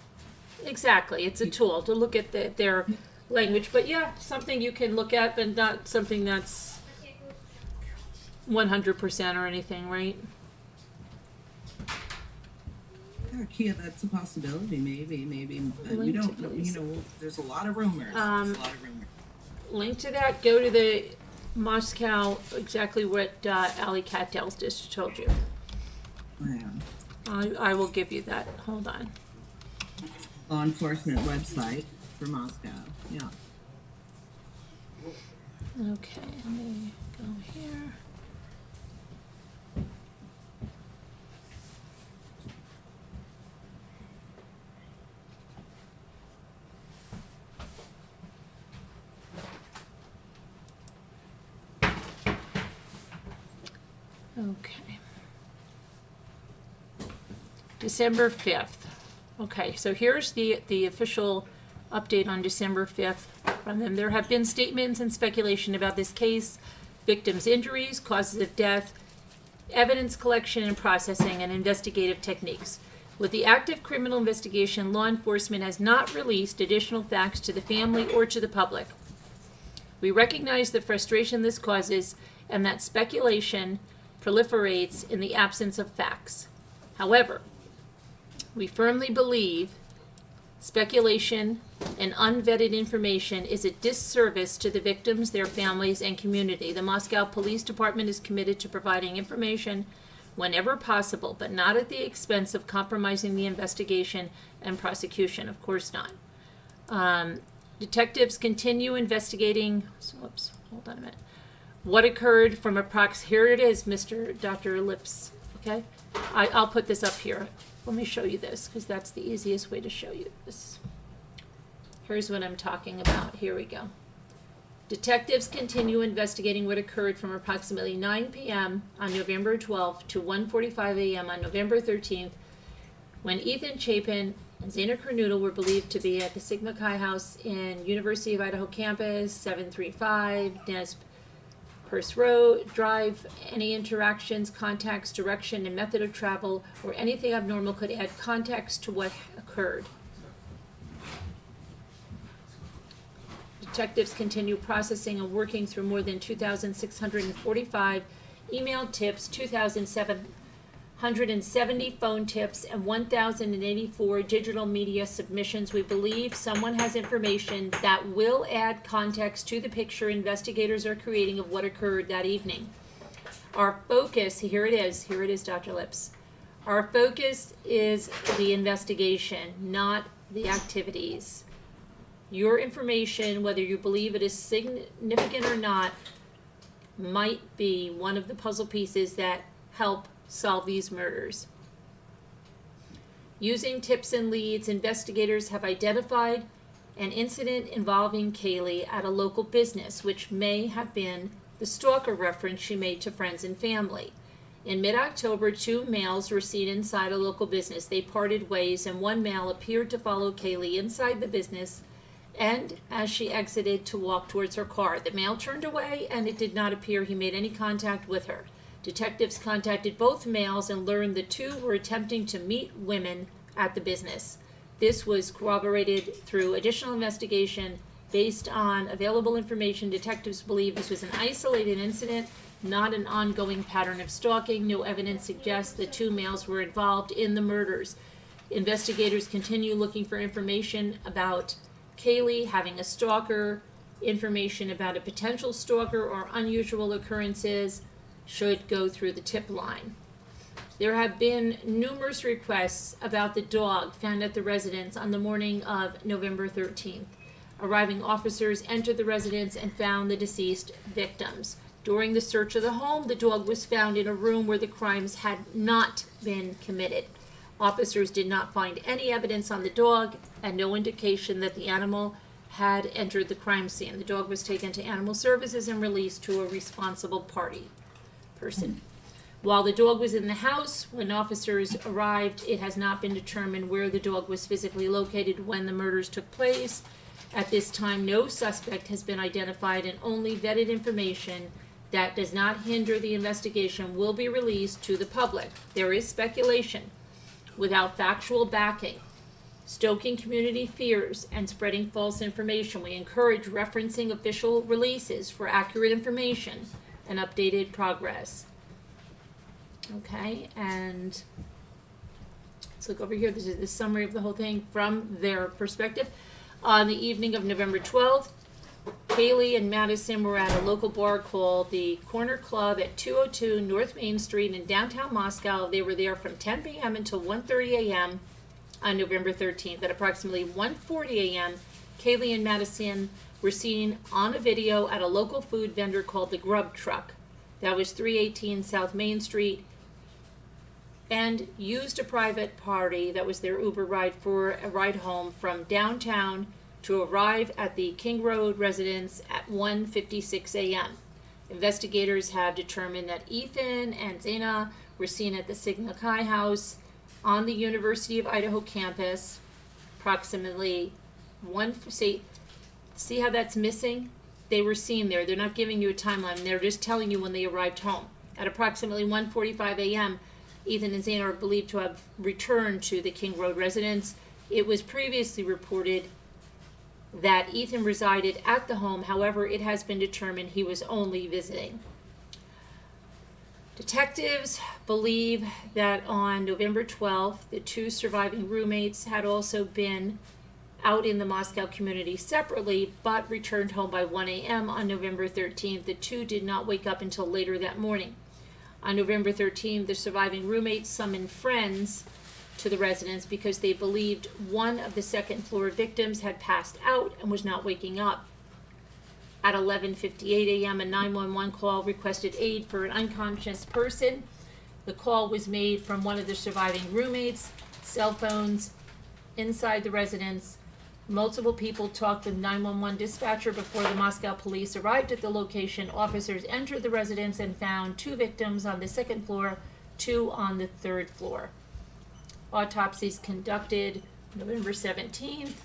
Exactly. It's a tool to look at their language. But yeah, something you can look at, but not something that's 100% or anything, right? Yeah, Kia, that's a possibility. Maybe. We don't know. There's a lot of rumors. Link to that. Go to the Moscow, exactly what Ali Cattell's just told you. Yeah. I will give you that. Hold on. Law enforcement website for Moscow. Yeah. Okay, let me go here. Okay. December 5th. Okay, so here's the official update on December 5th from them. There have been statements and speculation about this case, victims' injuries, causes of death, evidence collection and processing, and investigative techniques. With the active criminal investigation, law enforcement has not released additional facts to the family or to the public. We recognize the frustration this causes and that speculation proliferates in the absence of facts. However, we firmly believe speculation and unvetted information is a disservice to the victims, their families, and community. The Moscow Police Department is committed to providing information whenever possible, but not at the expense of compromising the investigation and prosecution. Of course not. Detectives continue investigating. Whoops, hold on a minute. What occurred from here it is, Mr. Dr. Lips. Okay, I'll put this up here. Let me show you this, because that's the easiest way to show you this. Here's what I'm talking about. Here we go. Detectives continue investigating what occurred from approximately 9 p.m. on November 12th to 1:45 a.m. on November 13th, when Ethan Chapin and Zaina Kernoodle were believed to be at the Sigma Chi House in University of Idaho campus, 735 Nesp Purse Road Drive. Any interactions, contacts, direction, and method of travel, or anything abnormal could add context to what occurred. Detectives continue processing and working through more than 2,645 email tips, 2,770 phone tips, and 1,084 digital media submissions. We believe someone has information that will add context to the picture investigators are creating of what occurred that evening. Our focus, here it is, Dr. Lips. Our focus is the investigation, not the activities. Your information, whether you believe it is significant or not, might be one of the puzzle pieces that help solve these murders. Using tips and leads, investigators have identified an incident involving Kaylee at a local business, which may have been the Stalker reference she made to friends and family. In mid-October, 2 males were seen inside a local business. They parted ways, and one male appeared to follow Kaylee inside the business, and as she exited, to walk towards her car. The male turned away, and it did not appear he made any contact with her. Detectives contacted both males and learned the 2 were attempting to meet women at the business. This was corroborated through additional investigation. Based on available information, detectives believe this was an isolated incident, not an ongoing pattern of stalking. No evidence suggests the 2 males were involved in the murders. Investigators continue looking for information about Kaylee having a stalker, information about a potential stalker or unusual occurrences should go through the tip line. There have been numerous requests about the dog found at the residence on the morning of November 13th. Arriving officers entered the residence and found the deceased victims. During the search of the home, the dog was found in a room where the crimes had not been committed. Officers did not find any evidence on the dog and no indication that the animal had entered the crime scene. The dog was taken to Animal Services and released to a responsible person. While the dog was in the house, when officers arrived, it has not been determined where the dog was physically located when the murders took place. At this time, no suspect has been identified, and only vetted information that does not hinder the investigation will be released to the public. There is speculation without factual backing, stoking community fears, and spreading false information. We encourage referencing official releases for accurate information and updated progress. Okay, and let's look over here. This is the summary of the whole thing from their perspective. On the evening of November 12th, Kaylee and Madison were at a local bar called the Corner Club at 202 North Main Street in downtown Moscow. They were there from 10 p.m. until 1:30 a.m. on November 13th. At approximately 1:40 a.m., Kaylee and Madison were seen on a video at a local food vendor called the Grub Truck. That was 318 South Main Street, and used a private party that was their Uber ride for a ride home from downtown to arrive at the King Road residence at 1:56 a.m. Investigators have determined that Ethan and Zena were seen at the Sigma Chi house on the University of Idaho campus, approximately see how that's missing? They were seen there. They're not giving you a timeline. They're just telling you when they arrived home. At approximately 1:45 a.m., Ethan and Zena are believed to have returned to the King Road residence. It was previously reported that Ethan resided at the home. However, it has been determined he was only visiting. Detectives believe that on November 12th, the 2 surviving roommates had also been out in the Moscow community separately, but returned home by 1 a.m. on November 13th. The 2 did not wake up until later that morning. On November 13th, the surviving roommates summoned friends to the residence because they believed one of the second floor victims had passed out and was not waking up. At 11:58 a.m., a 911 call requested aid for an unconscious person. The call was made from one of the surviving roommates. Cell phones inside the residence. Multiple people talked to the 911 dispatcher before the Moscow police arrived at the location. Officers entered the residence and found 2 victims on the second floor, 2 on the third floor. Autopsies conducted November 17th,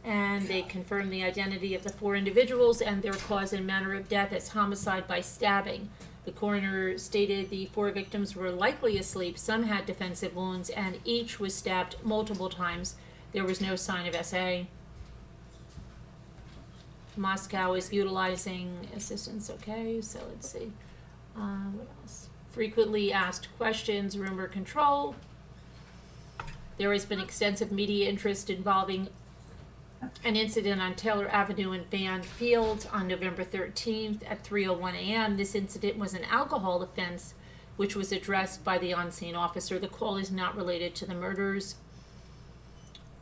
and they confirmed the identity of the 4 individuals and their cause and manner of death as homicide by stabbing. The coroner stated the 4 victims were likely asleep, some had defensive wounds, and each was stabbed multiple times. There was no sign of SA. Moscow is utilizing assistance. Okay, so let's see. What else? Frequently asked questions, rumor control. There has been extensive media interest involving an incident on Taylor Avenue in Band Field on November 13th at 3:01 a.m. This incident was an alcohol offense, which was addressed by the on-scene officer. The call is not related to the murders.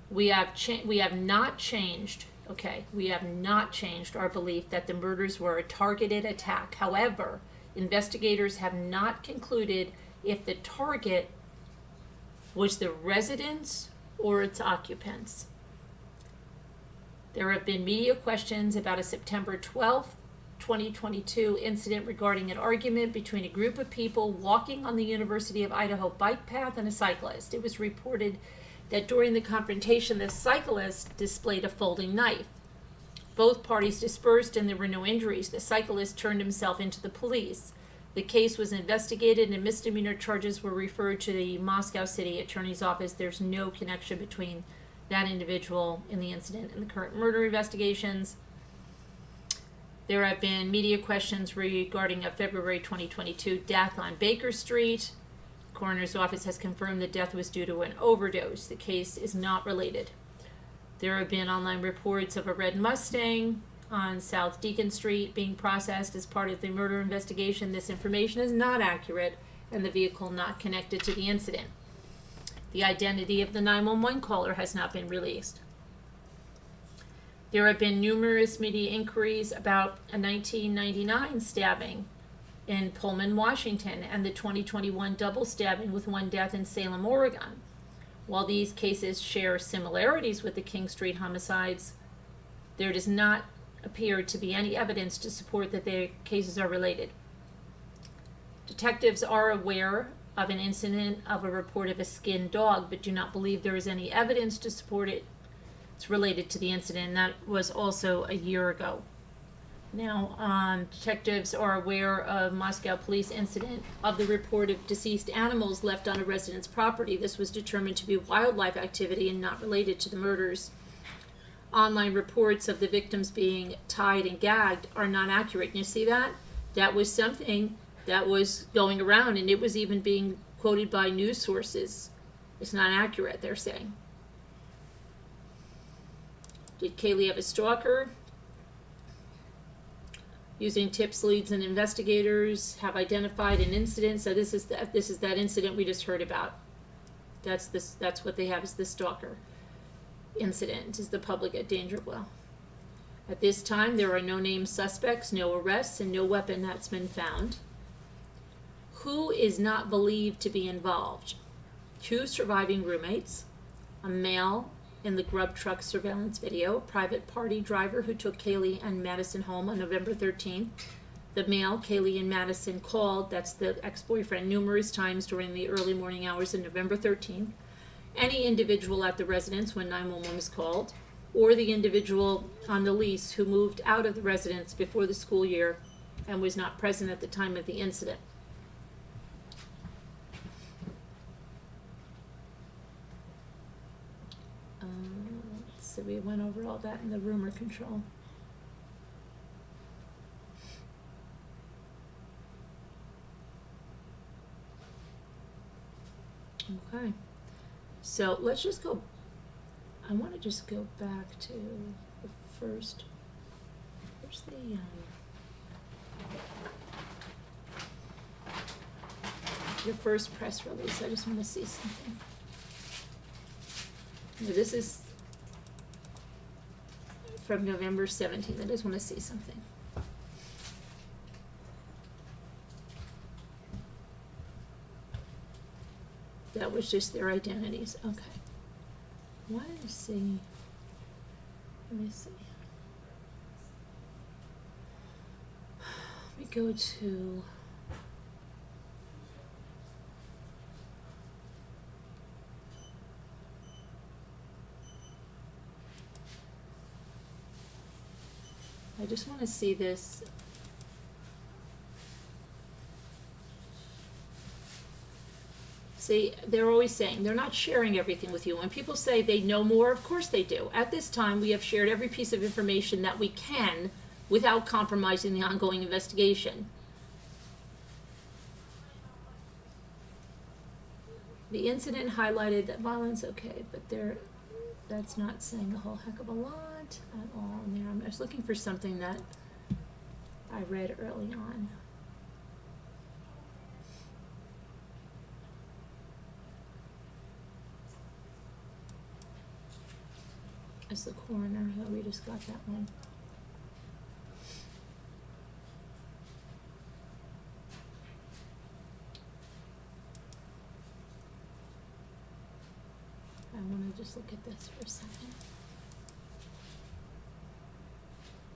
We have not changed our belief that the murders were a targeted attack. However, investigators have not concluded if the target was the residents or its occupants. There have been media questions about a September 12th, 2022 incident regarding an argument between a group of people walking on the University of Idaho bike path and a cyclist. It was reported that during the confrontation, the cyclist displayed a folding knife. Both parties dispersed and there were no injuries. The cyclist turned himself into the police. The case was investigated and misdemeanor charges were referred to the Moscow City Attorney's Office. There's no connection between that individual in the incident and the current murder investigations. There have been media questions regarding a February 2022 death on Baker Street. The coroner's office has confirmed the death was due to an overdose. The case is not related. There have been online reports of a red Mustang on South Deacon Street being processed as part of the murder investigation. This information is not accurate and the vehicle not connected to the incident. The identity of the 911 caller has not been released. There have been numerous media inquiries about a 1999 stabbing in Pullman, Washington, and the 2021 double stabbing with one death in Salem, Oregon. While these cases share similarities with the King Street homicides, there does not appear to be any evidence to support that their cases are related. Detectives are aware of an incident of a report of a skinned dog, but do not believe there is any evidence to support it's related to the incident, and that was also a year ago. Now, detectives are aware of Moscow police incident of the report of deceased animals left on a resident's property. This was determined to be wildlife activity and not related to the murders. Online reports of the victims being tied and gagged are not accurate. And you see that? That was something that was going around, and it was even being quoted by news sources. It's not accurate, they're saying. Did Kaylee have a stalker? Using tips, leads, and investigators have identified an incident. So this is that incident we just heard about. That's what they have is the stalker incident, is the public at danger. Well, at this time there are no named suspects, no arrests, and no weapon that's been found. Who is not believed to be involved? 2 surviving roommates, a male in the grub truck surveillance video, private party driver who took Kaylee and Madison home on November 13th. The male Kaylee and Madison called, that's the ex-boyfriend, numerous times during the early morning hours of November 13th. Any individual at the residence when 911 was called, or the individual on the lease who moved out of the residence before the school year and was not present at the time of the incident. So we went over all that in the rumor control. Okay. So let's just go, I want to just go back to the first, where's the first press release. I just want to see something. Now, this is from November 17th. I just want to see something. That was just their identities. Okay. Why did I see? Let me see. Let me go to. I just want to see this. See, they're always saying they're not sharing everything with you. When people say they know more, of course they do. At this time, we have shared every piece of information that we can without compromising the ongoing investigation. The incident highlighted that violence, okay, but that's not saying a whole heck of a lot at all in there. I'm just looking for something that I read early on. As the coroner, we just got that one. I want to just look at this for a second.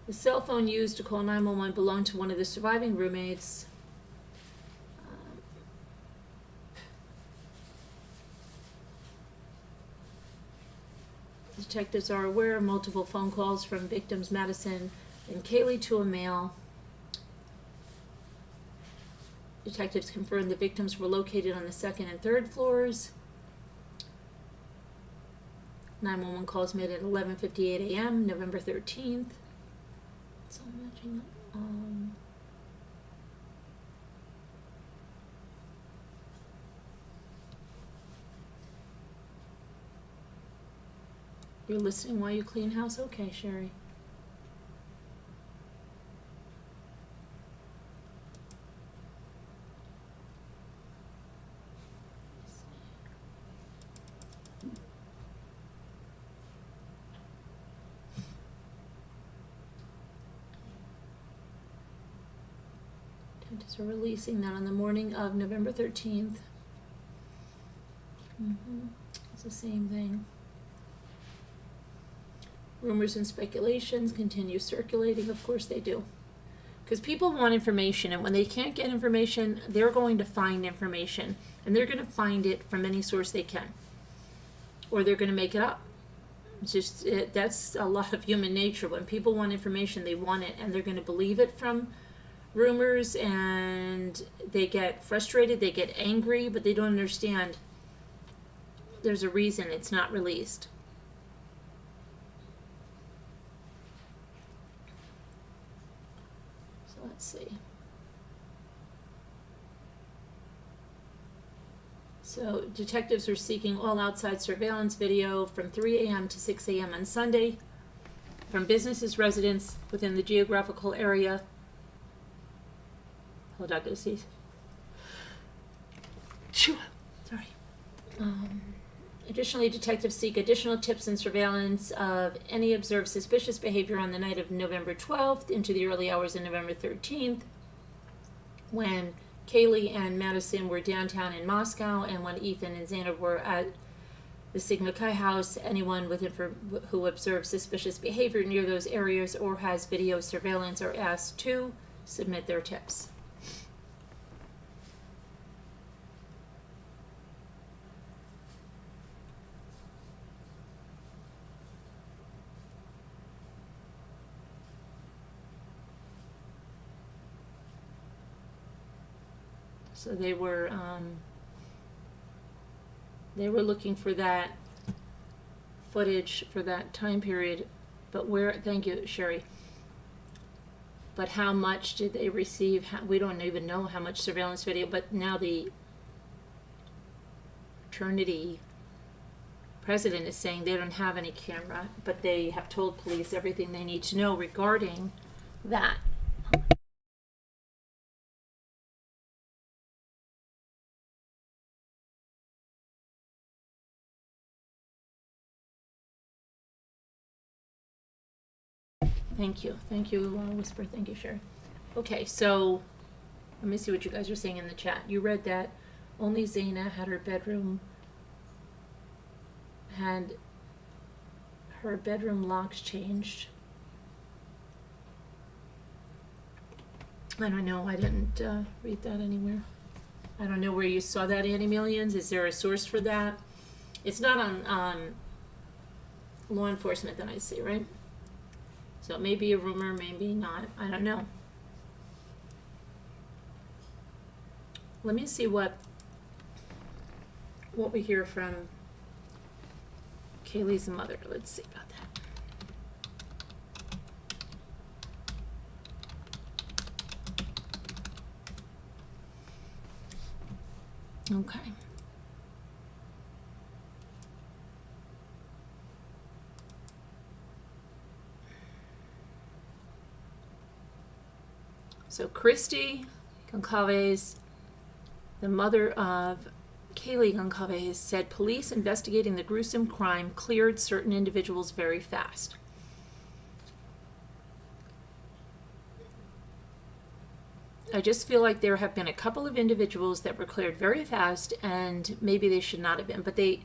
The cell phone used to call 911 belonged to one of the surviving roommates. Detectives are aware of multiple phone calls from victims Madison and Kaylee to a male. Detectives confirmed the victims were located on the second and third floors. 911 calls made at 11:58 a.m., November 13th. So I'm matching up. You're listening while you clean house? Okay, Sherry. Detectives are releasing that on the morning of November 13th. It's the same thing. Rumors and speculations continue circulating. Of course they do. Because people want information, and when they can't get information, they're going to find information. And they're going to find it from any source they can. Or they're going to make it up. It's just, that's a lot of human nature. When people want information, they want it, and they're going to believe it from rumors, and they get frustrated, they get angry, but they don't understand there's a reason it's not released. So let's see. So detectives are seeking all outside surveillance video from 3 a.m. to 6 a.m. on Sunday from businesses, residents within the geographical area. Hold on, go see. Sorry. Additionally, detectives seek additional tips and surveillance of any observed suspicious behavior on the night of November 12th into the early hours of November 13th, when Kaylee and Madison were downtown in Moscow, and when Ethan and Xander were at the Sigma Chi house. Anyone who observes suspicious behavior near those areas or has video surveillance are asked to submit their tips. So they were looking for that footage for that time period, but where? Thank you, Sherry. But how much did they receive? We don't even know how much surveillance video. But now the fraternity president is saying they don't have any camera, but they have told police everything they need to know regarding that. Thank you, Whisper. Thank you, Sherry. Okay, so let me see what you guys are saying in the chat. You read that only Zaina had her bedroom locks changed. I don't know. I didn't read that anywhere. I don't know where you saw that, Annie Millions. Is there a source for that? It's not on law enforcement that I see, right? So it may be a rumor, maybe not. I don't know. Let me see what we hear from Kaylee's mother. Let's see about that. Okay. So Christy Goncalves, the mother of Kaylee Goncalves, said police investigating the gruesome crime cleared certain individuals very fast. I just feel like there have been a couple of individuals that were cleared very fast, and maybe they should not have been, but they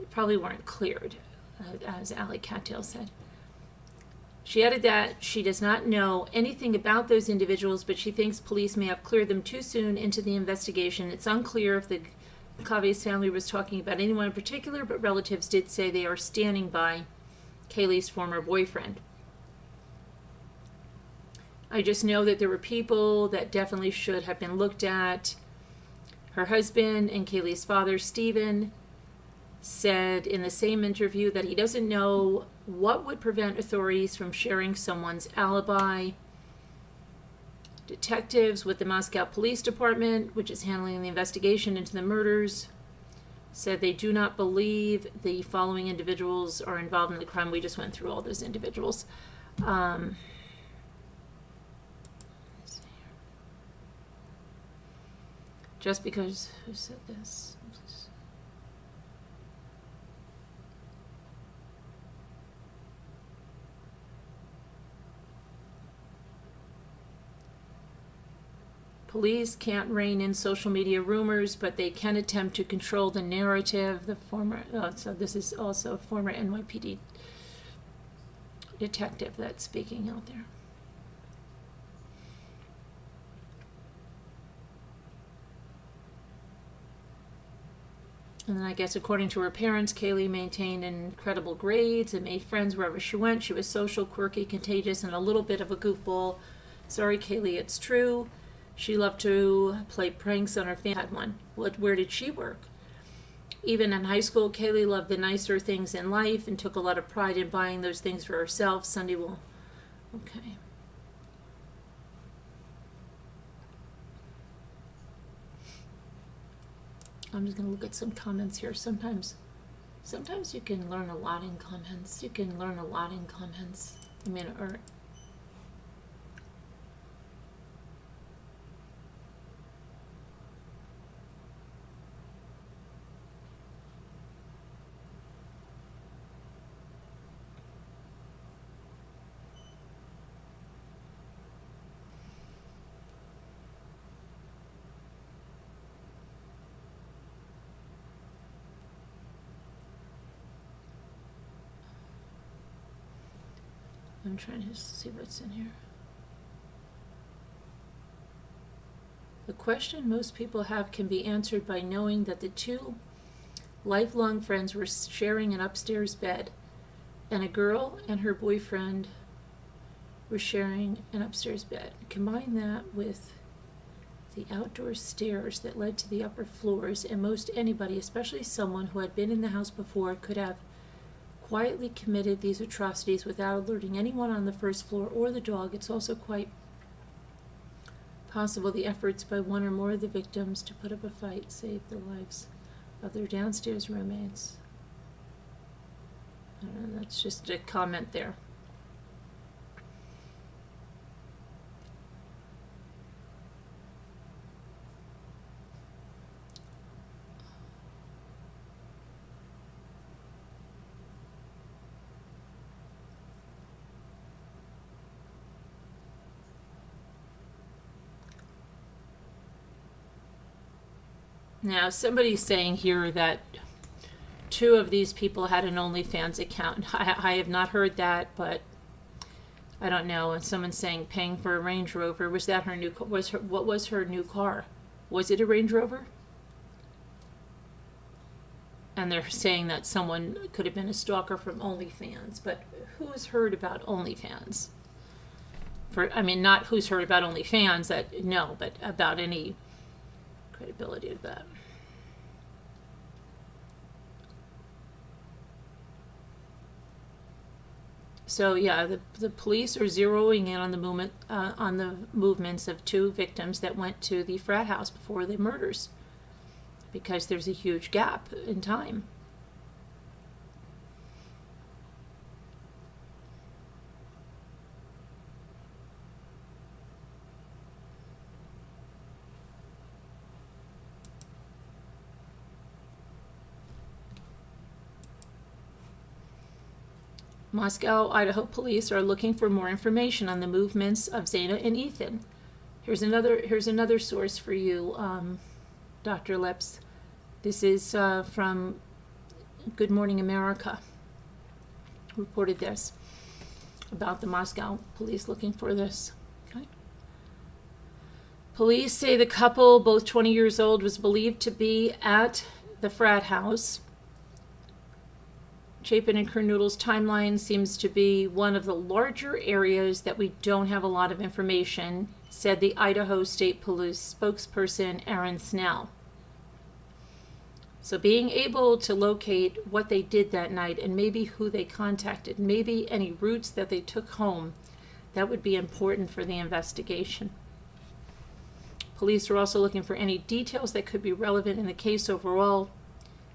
probably weren't cleared, as Allie Cattail said. She added that she does not know anything about those individuals, but she thinks police may have cleared them too soon into the investigation. It's unclear if the Clave's family was talking about anyone in particular, but relatives did say they are standing by Kaylee's former boyfriend. I just know that there were people that definitely should have been looked at. Her husband and Kaylee's father, Stephen, said in the same interview that he doesn't know what would prevent authorities from sharing someone's alibi. Detectives with the Moscow Police Department, which is handling the investigation into the murders, said they do not believe the following individuals are involved in the crime. We just went through all those individuals. Just because, who said this? Police can't rein in social media rumors, but they can attempt to control the narrative. The former, so this is also a former NYPD detective that's speaking out there. And then I guess according to her parents, Kaylee maintained incredible grades and made friends wherever she went. She was social, quirky, contagious, and a little bit of a goofball. Sorry, Kaylee, it's true. She loved to play pranks on her family. Had one. Where did she work? Even in high school, Kaylee loved the nicer things in life and took a lot of pride in buying those things for herself. Sunday will... Okay. I'm just going to look at some comments here. Sometimes you can learn a lot in comments. I mean, or... I'm trying to see what's in here. The question most people have can be answered by knowing that the two lifelong friends were sharing an upstairs bed, and a girl and her boyfriend were sharing an upstairs bed. Combine that with the outdoor stairs that led to the upper floors, and most anybody, especially someone who had been in the house before, could have quietly committed these atrocities without alerting anyone on the first floor or the dog. It's also quite possible the efforts by one or more of the victims to put up a fight saved the lives of their downstairs roommates. That's just a comment there. Now, somebody's saying here that two of these people had an OnlyFans account. I have not heard that, but I don't know. And someone's saying paying for a Range Rover. Was that her new? What was her new car? Was it a Range Rover? And they're saying that someone could have been a stalker from OnlyFans. But who's heard about OnlyFans? Not who's heard about OnlyFans. But about any credibility of that. So yeah, the police are zeroing in on the movements of two victims that went to the frat house before the murders, because there's a huge gap in time. Moscow, Idaho police are looking for more information on the movements of Zayna and Ethan. Here's another source for you, Dr. Lips. This is from Good Morning America. Reported this. about the Moscow police looking for this. Okay. Police say the couple, both 20 years old, was believed to be at the frat house. Chapin and Kernoodle's timeline seems to be one of the larger areas that we don't have a lot of information, said the Idaho State Police spokesperson Aaron Snell. So being able to locate what they did that night and maybe who they contacted, maybe any routes that they took home, that would be important for the investigation. Police are also looking for any details that could be relevant in the case overall,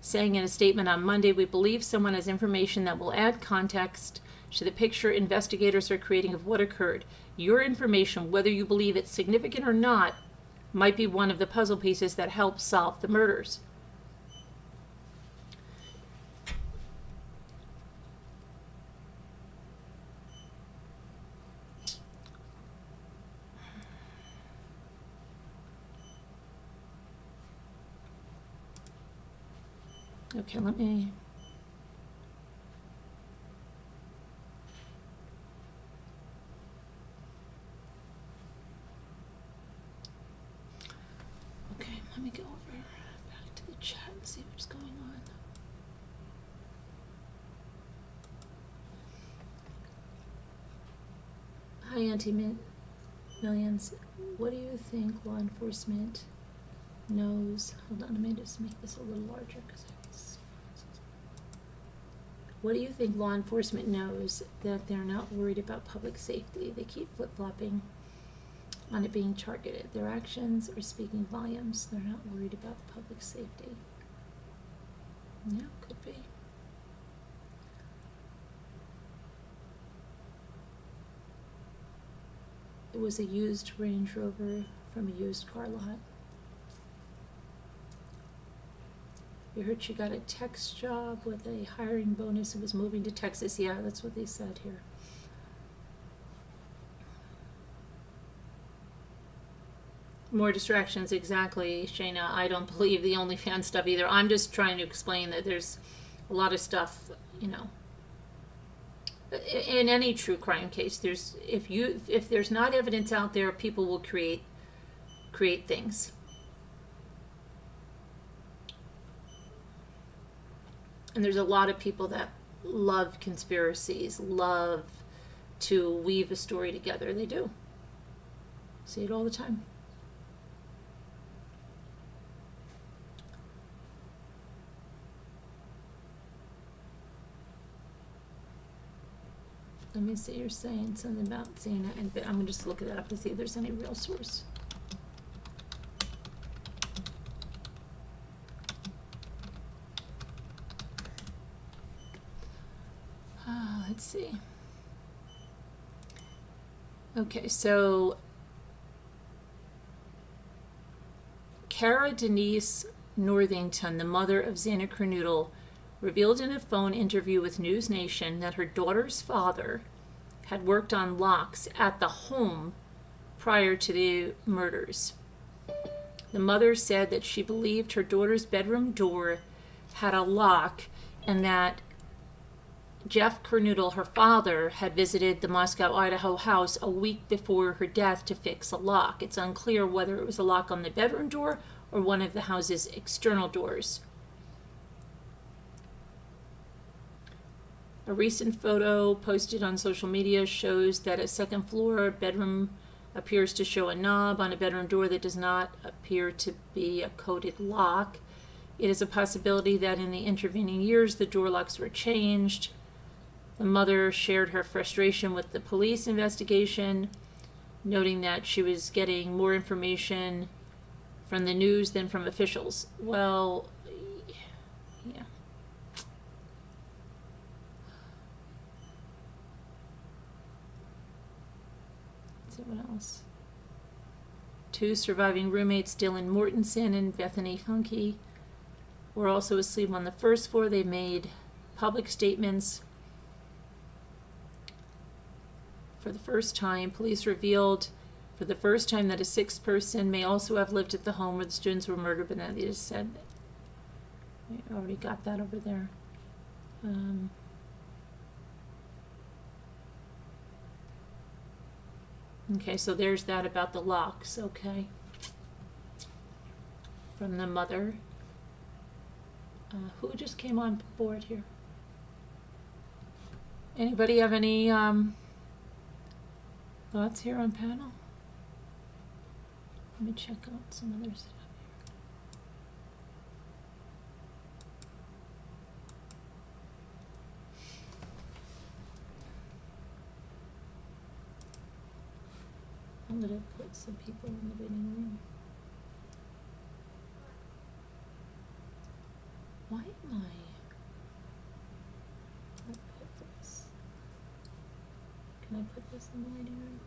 saying in a statement on Monday, we believe someone has information that will add context to the picture investigators are creating of what occurred. Your information, whether you believe it's significant or not, might be one of the puzzle pieces that help solve the murders. Okay, let me... Okay, let me go over back to the chat and see what's going on. Hi, Auntie Millions. What do you think law enforcement knows? Hold on, let me just make this a little larger because what do you think law enforcement knows that they're not worried about public safety? They keep flip-flopping on it being targeted. Their actions are speaking volumes. They're not worried about the public safety. Yeah, could be. It was a used Range Rover from a used car lot. We heard she got a text job with a hiring bonus and was moving to Texas. Yeah, that's what they said here. More distractions, exactly, Shayna. I don't believe the OnlyFans stuff either. I'm just trying to explain that there's a lot of stuff, you know. In any true crime case, there's if there's not evidence out there, people will create things. And there's a lot of people that love conspiracies, love to weave a story together. They do. See it all the time. Let me see, you're saying something about Zena, and I'm going to just look it up to see if there's any real source. Let's see. Okay, so Cara Denise Northington, the mother of Xana Kernoodle, revealed in a phone interview with News Nation that her daughter's father had worked on locks at the home prior to the murders. The mother said that she believed her daughter's bedroom door had a lock and that Jeff Kernoodle, her father, had visited the Moscow, Idaho house a week before her death to fix a lock. It's unclear whether it was a lock on the bedroom door or one of the house's external doors. A recent photo posted on social media shows that a second floor bedroom appears to show a knob on a bedroom door that does not appear to be a coded lock. It is a possibility that in the intervening years the door locks were changed. The mother shared her frustration with the police investigation, noting that she was getting more information from the news than from officials. Well, yeah. Let's see what else. Two surviving roommates, Dylan Mortensen and Bethany Funke, were also asleep on the first floor. They made public statements. For the first time, police revealed for the first time that a sixth person may also have lived at the home where the students were murdered, but then they just said that we already got that over there. Okay, so there's that about the locks, okay. From the mother. Who just came on board here? Anybody have any thoughts here on panel? Let me check out some other stuff here. I'm gonna put some people in the waiting room. Why am I? Can I put this? Can I put this in the waiting room?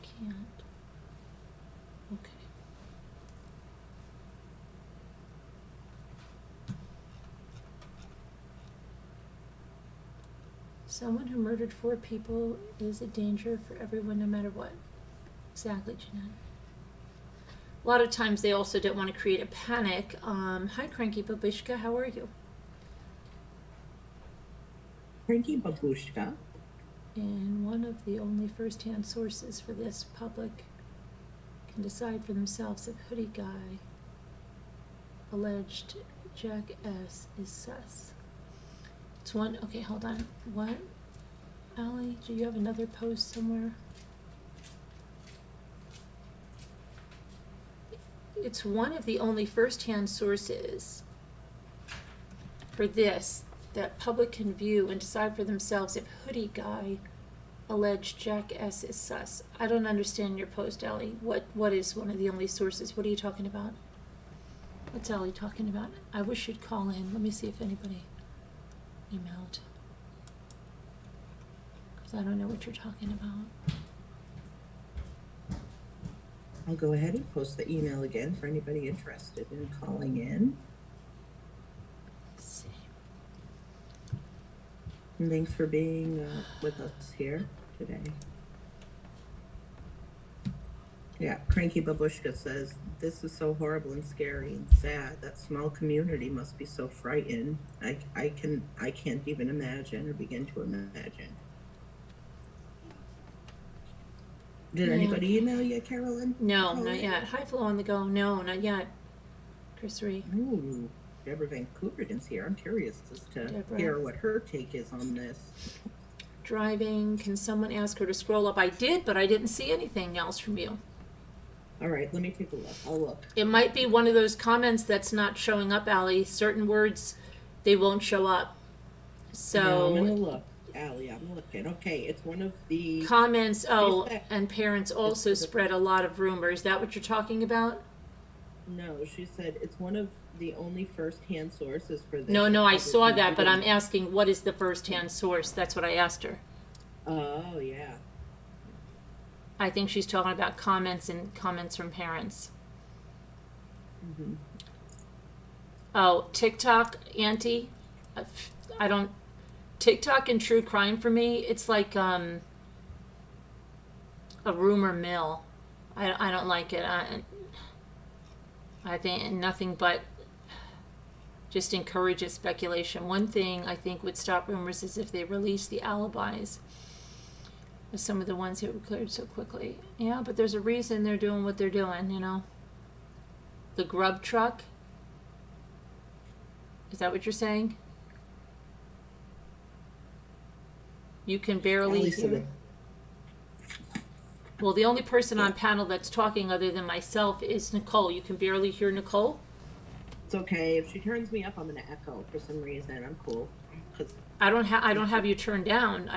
Can't. Okay. Someone who murdered 4 people is a danger for everyone, no matter what. Exactly, Jeanette. A lot of times they also don't want to create a panic. Hi, Cranky Babushka, how are you? Cranky Babushka. And one of the only first-hand sources for this public can decide for themselves if Hoodie Guy, alleged Jack S, is sus. It's one, okay, hold on. What? Allie, do you have another post somewhere? It's one of the only first-hand sources for this that public can view and decide for themselves if Hoodie Guy, alleged Jack S, is sus. I don't understand your post, Allie. What is one of the only sources? What are you talking about? What's Allie talking about? I wish you'd call in. Let me see if anybody emailed. Because I don't know what you're talking about. I'll go ahead and post the email again for anybody interested in calling in. Let's see. And thanks for being with us here today. Yeah, Cranky Babushka says, this is so horrible and scary and sad. That small community must be so frightened. I can't even imagine or begin to imagine. Did anybody email you, Carolyn? No, not yet. Hi, Flo on the go. No, not yet. Chris Ree. Ooh, Deborah Vancouverden's here. I'm curious as to Deborah. hear what her take is on this. Driving. Can someone ask her to scroll up? I did, but I didn't see anything else from you. All right, let me take a look. I'll look. It might be one of those comments that's not showing up, Allie. Certain words, they won't show up. So No, I'm gonna look, Allie. I'm looking. Okay, it's one of the comments. Oh, and parents also spread a lot of rumors. Is that what you're talking about? No, she said it's one of the only first-hand sources for this. No, I saw that, but I'm asking what is the first-hand source? That's what I asked her. Oh, yeah. I think she's talking about comments and comments from parents. Mm-hmm. Oh, TikTok, Auntie. I don't. TikTok and true crime for me, it's like a rumor mill. I don't like it. I think nothing but just encourages speculation. One thing I think would stop rumors is if they release the alibis of some of the ones who were cleared so quickly. Yeah, but there's a reason they're doing what they're doing, you know. The grub truck. Is that what you're saying? You can barely hear. Well, the only person on panel that's talking other than myself is Nicole. You can barely hear Nicole? It's okay. If she turns me up, I'm gonna echo for some reason. I'm cool. 'Cause I don't have you turned down.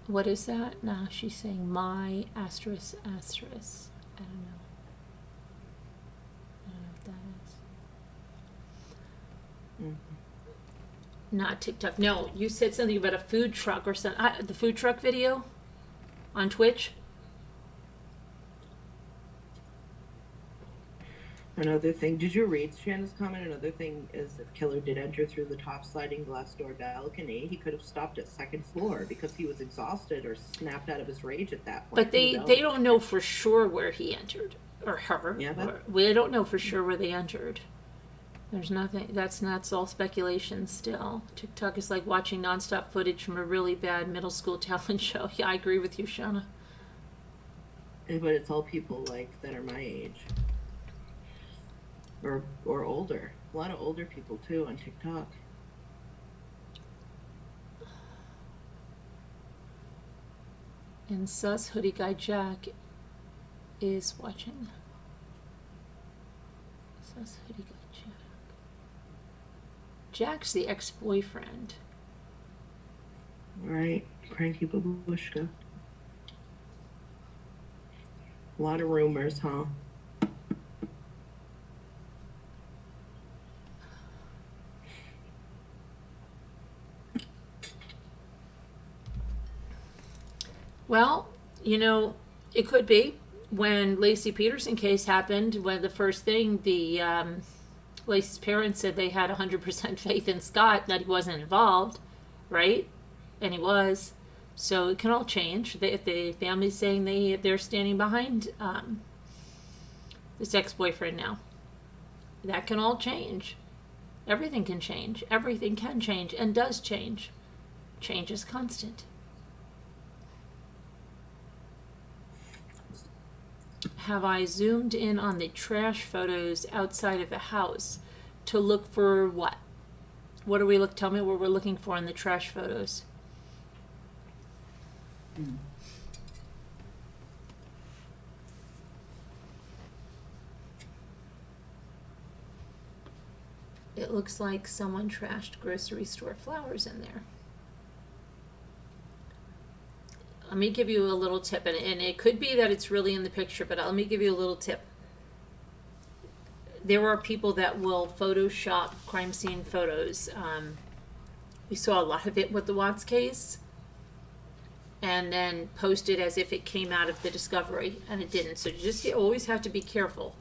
What is that? Nah, she's saying my asterisk. I don't know. I don't know what that is. Mm-hmm. Not TikTok. No, you said something about a food truck or something. The food truck video on Twitch. Another thing, did you read Shanna's comment? Another thing is if killer did enter through the top sliding glass door balcony, he could have stopped at second floor because he was exhausted or snapped out of his rage at that point. But they don't know for sure where he entered or her. Yeah, Or, we don't know for sure where they entered. There's nothing. That's all speculation still. TikTok is like watching nonstop footage from a really bad middle school talent show. Yeah, I agree with you, Shauna. But it's all people like that are my age. Or older. A lot of older people too on TikTok. And sus hoodie guy Jack is watching. Sus hoodie guy Jack. Jack's the ex-boyfriend. Right. Cranky babushka. A lot of rumors, huh? Well, you know, it could be. When Lacey Peterson case happened, when the first thing Lacey's parents said they had 100% faith in Scott, that he wasn't involved, right? And he was. So it can all change. If the family's saying they're standing behind this ex-boyfriend now, that can all change. Everything can change. Everything can change and does change. Change is constant. Have I zoomed in on the trash photos outside of the house to look for what? What do we look? Tell me what we're looking for in the trash photos. It looks like someone trashed grocery store flowers in there. Let me give you a little tip, and it could be that it's really in the picture, but let me give you a little tip. There are people that will Photoshop crime scene photos. We saw a lot of it with the Watts case, and then post it as if it came out of the discovery, and it didn't. So you always have to be careful.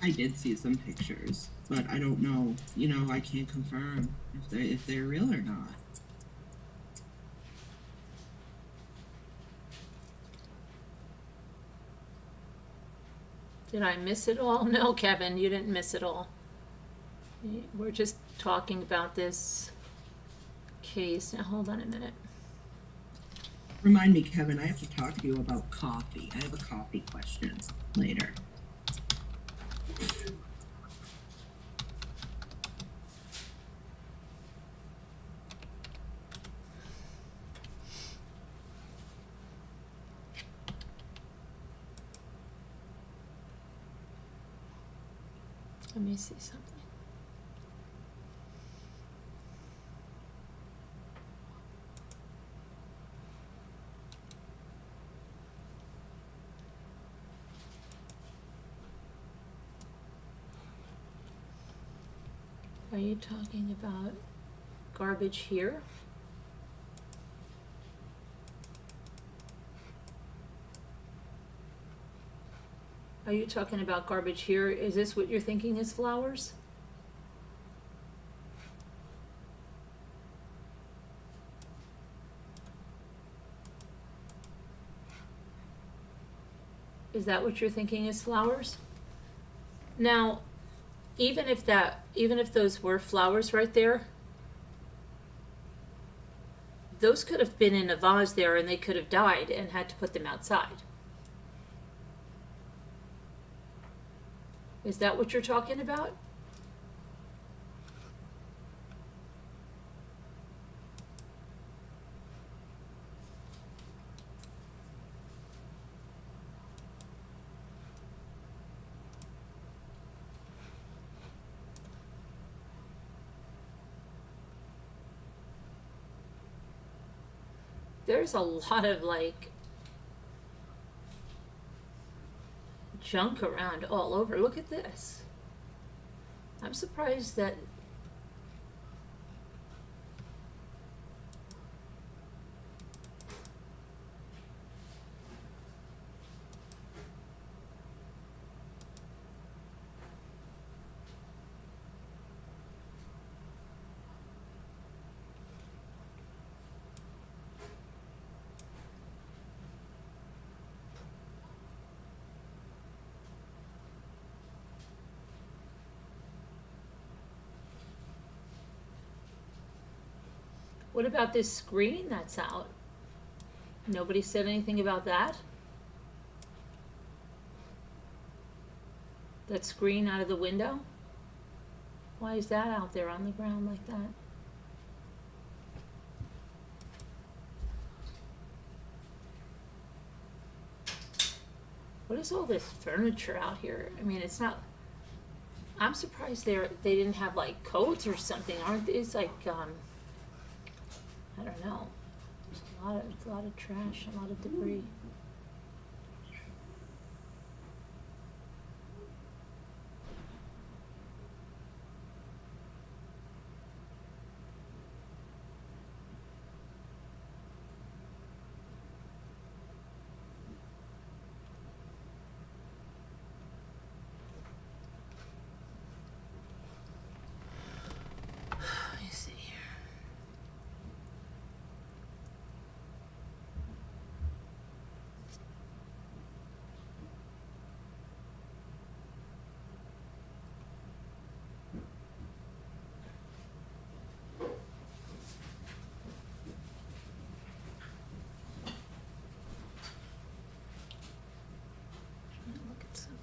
I did see some pictures, but I don't know. You know, I can't confirm if they're real or not. Did I miss it all? No, Kevin, you didn't miss it all. We're just talking about this case. Now, hold on a minute. Remind me, Kevin, I have to talk to you about coffee. I have a coffee question later. Let me see something. Are you talking about garbage here? Are you talking about garbage here? Is this what you're thinking is flowers? Is that what you're thinking is flowers? Now, even if those were flowers right there, those could have been in a vase there and they could have died and had to put them outside. Is that what you're talking about? There's a lot of like junk around all over. Look at this. I'm surprised that What about this screen that's out? Nobody said anything about that? That screen out of the window? Why is that out there on the ground like that? What is all this furniture out here? I mean, it's not. I'm surprised they didn't have like coats or something. Aren't these like I don't know. There's a lot of trash, a lot of debris. Let me see here. Trying to look at something.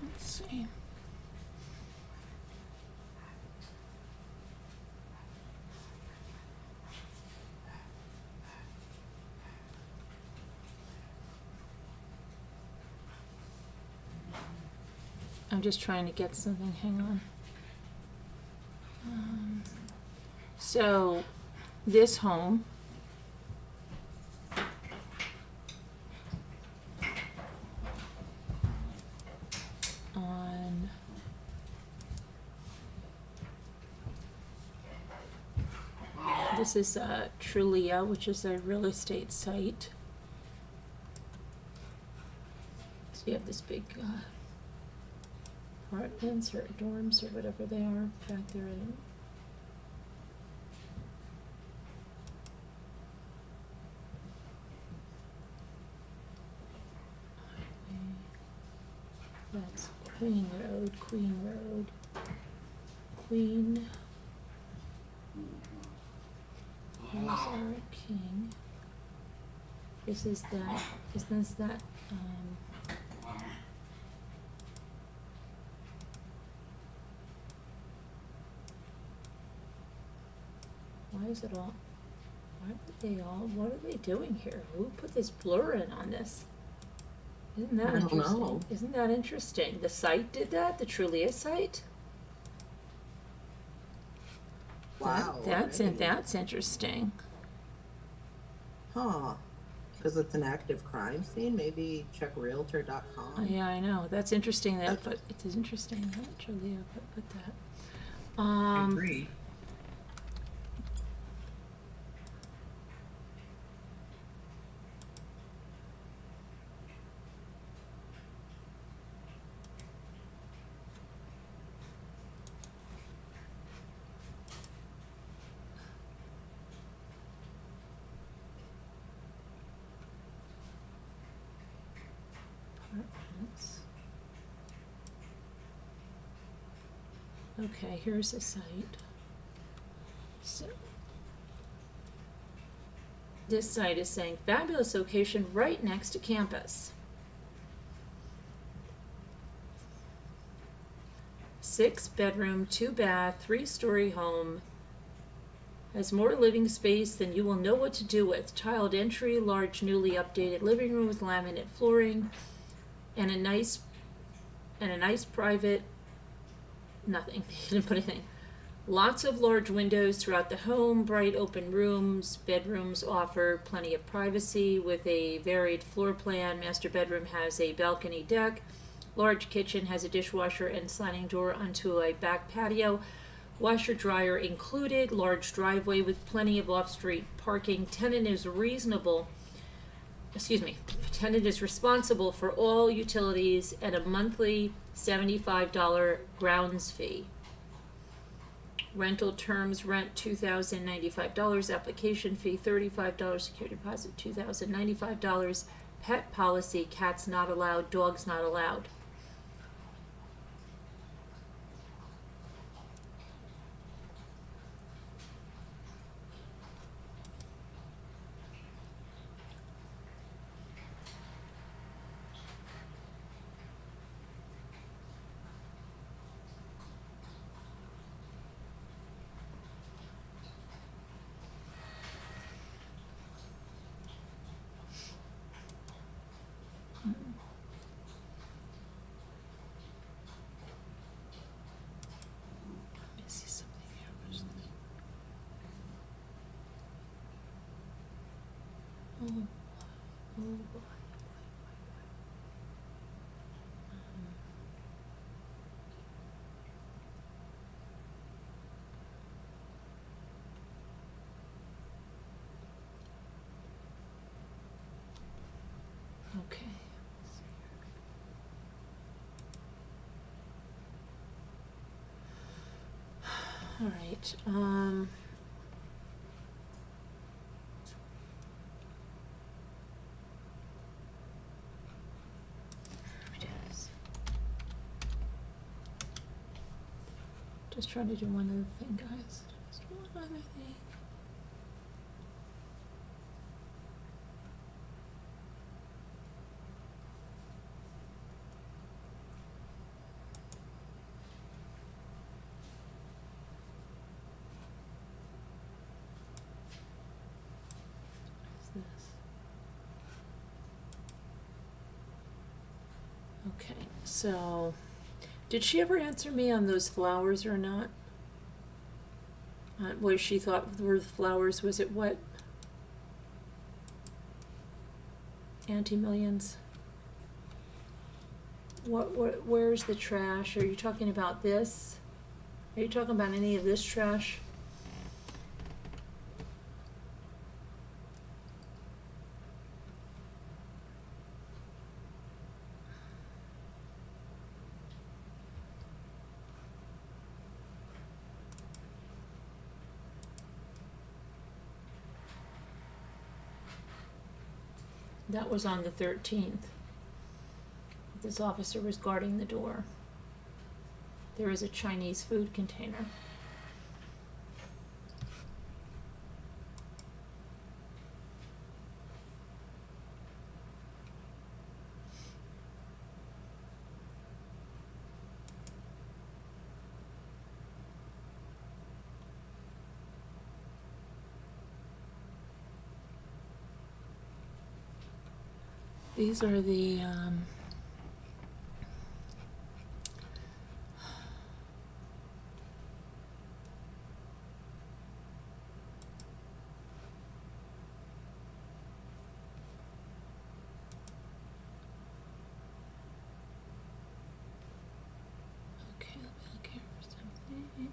Let's see. I'm just trying to get something. Hang on. So, this home on this is Trulia, which is a real estate site. So you have this big apartments or dorms or whatever they are back there. That's Queen Road, Queen. Here's our king. This is that, why is it all, what are they doing here? Who put this blur in on this? Isn't that I don't interesting? know. Isn't that interesting? The site did that? The Trulia site? Wow. That's already. that's interesting. Huh. Because it's an active crime scene. Maybe check realtor.com. Oh, yeah, I know. That's interesting. But it is interesting that Trulia put that. I agree. Apartments. Okay, here's the site. So this site is saying fabulous location right next to campus. 6-bedroom, 2-bath, 3-story home. Has more living space than you will know what to do with. Tiled entry, large newly updated living room with laminate flooring, and a nice private, nothing, he didn't put anything. Lots of large windows throughout the home, bright open rooms, bedrooms offer plenty of privacy with a varied floor plan. Master bedroom has a balcony deck. Large kitchen has a dishwasher and sliding door onto a back patio. Washer dryer included. Large driveway with plenty of off-street parking. Tenant is responsible for all utilities and a monthly $75 grounds fee. Rental terms, rent $2,095, application fee $35, security deposit $2,095. Pet policy, cats not allowed, dogs not allowed. Let me see something here. Where's this? Oh, oh boy. Okay. All right. Just trying to do one other thing, guys. Just one other thing. What is this? Okay, so did she ever answer me on those flowers or not? What she thought were the flowers? Was it what? Anti-millions? Where's the trash? Are you talking about this? Are you talking about any of this trash? That was on the 13th. This officer was guarding the door. There is a Chinese food container. These are the okay, let me look here for something.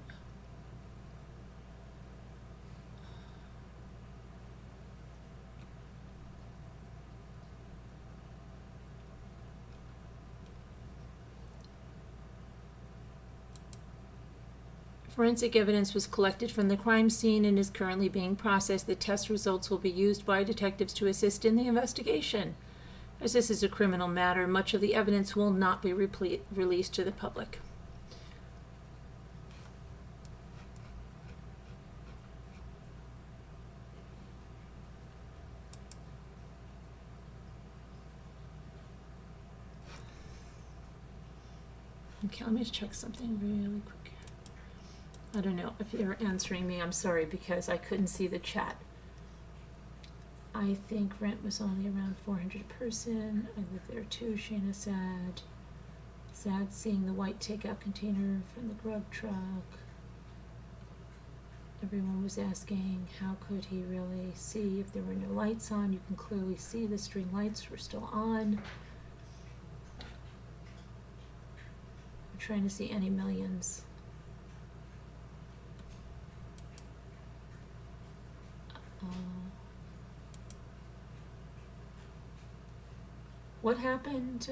Forensic evidence was collected from the crime scene and is currently being processed. The test results will be used by detectives to assist in the investigation. As this is a criminal matter, much of the evidence will not be released to the public. Okay, let me just check something really quick. I don't know if you're answering me. I'm sorry because I couldn't see the chat. I think rent was only around 400 a person. I live there too, Shana said. Sad seeing the white takeout container from the grub truck. Everyone was asking how could he really see if there were no lights on. You can clearly see the string lights were still on. I'm trying to see any millions. What happened?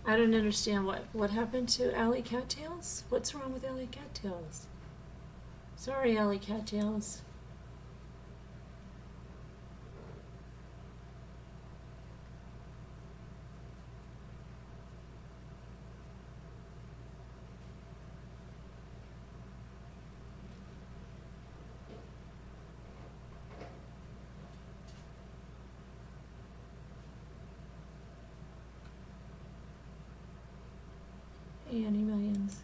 I don't understand what happened to Alley Cattails? What's wrong with Alley Cattails? Sorry, Alley Cattails. Hey, Annie Millions.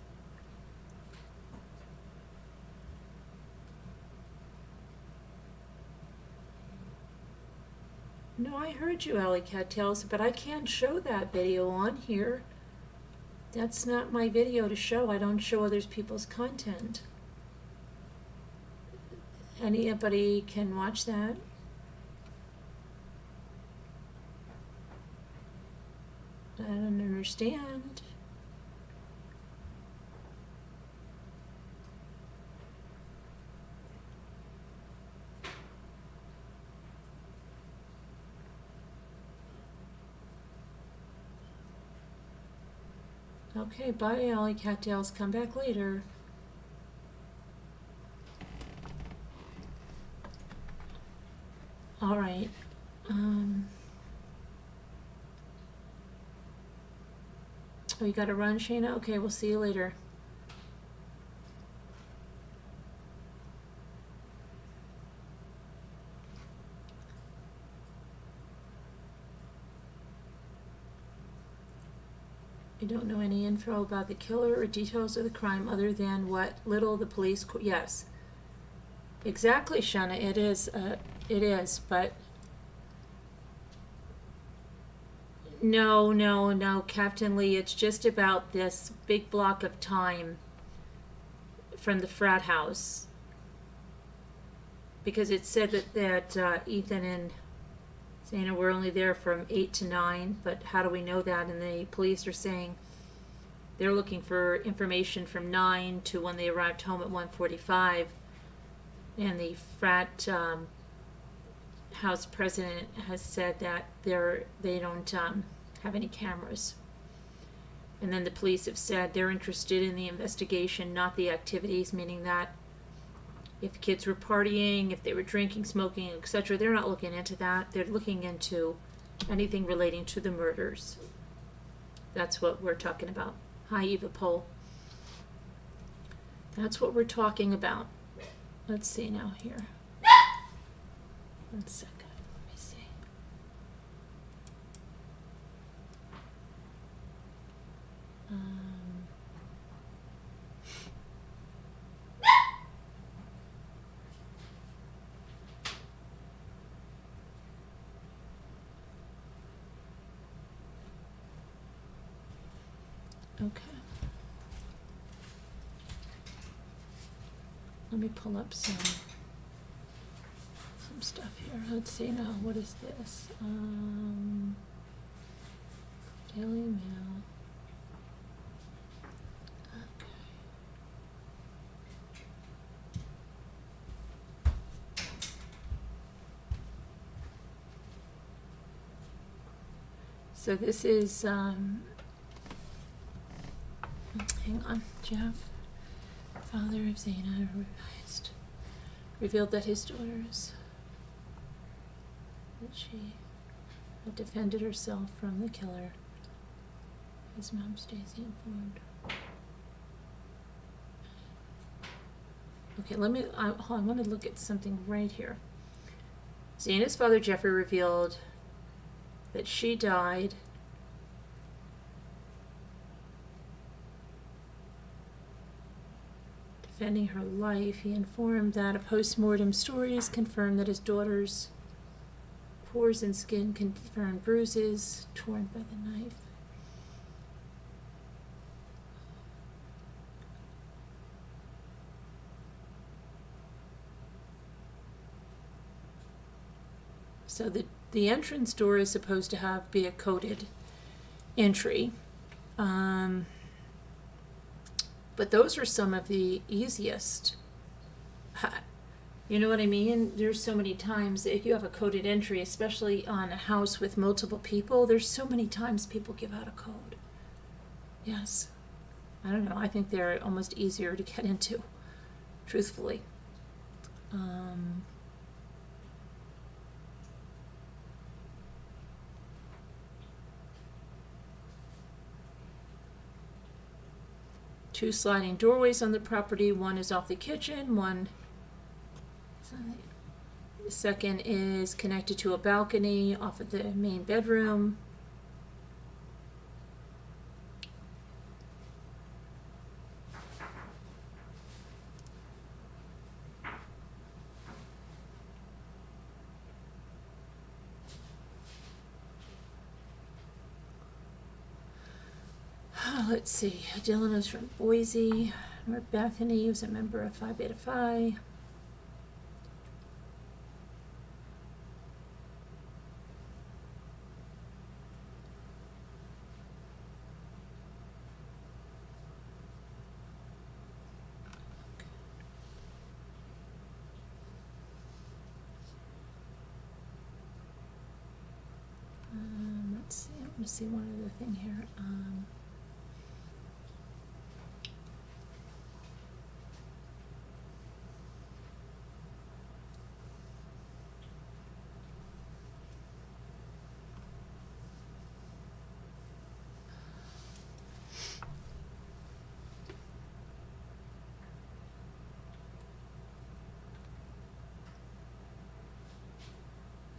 No, I heard you, Alley Cattails, but I can't show that video on here. That's not my video to show. I don't show other people's content. Anybody can watch that. I don't understand. Okay, bye, Alley Cattails. Come back later. All right. Oh, you gotta run, Shayna? Okay, we'll see you later. You don't know any info about the killer or details of the crime other than what little the police... Yes. Exactly, Shanna. It is, but... No, Captain Lee. It's just about this big block of time from the frat house. Because it said that Ethan and Zana were only there from 8 to 9, but how do we know that? And the police are saying they're looking for information from 9 to when they arrived home at 1:45. And the frat house president has said that they don't have any cameras. And then the police have said they're interested in the investigation, not the activities, meaning that if kids were partying, if they were drinking, smoking, etc., they're not looking into that. They're looking into anything relating to the murders. That's what we're talking about. Hi, Eva Pohl. That's what we're talking about. Let's see now here. 1 second. Let me see. Okay. Let me pull up some stuff here. Let's see now. What is this? Daily Mail. Okay. So this is hang on, Jeff, father of Zana, revealed that his daughters, that she had defended herself from the killer. His mom, Stacy, informed. Okay, I want to look at something right here. Zana's father, Jeffrey, revealed that she died defending her life. He informed that a post-mortem stories confirmed that his daughter's pores and skin confirmed bruises torn by the knife. So the entrance door is supposed to be a coded entry. But those are some of the easiest. You know what I mean? There's so many times if you have a coded entry, especially on a house with multiple people, there's so many times people give out a code. Yes. I don't know. I think they're almost easier to get into, truthfully. Two sliding doorways on the property. One is off the kitchen, one is on the second is connected to a balcony off of the main bedroom. Let's see. Dylan was from Boise. North Bethany was a member of Phi Beta Phi. Let's see. I want to see one other thing here.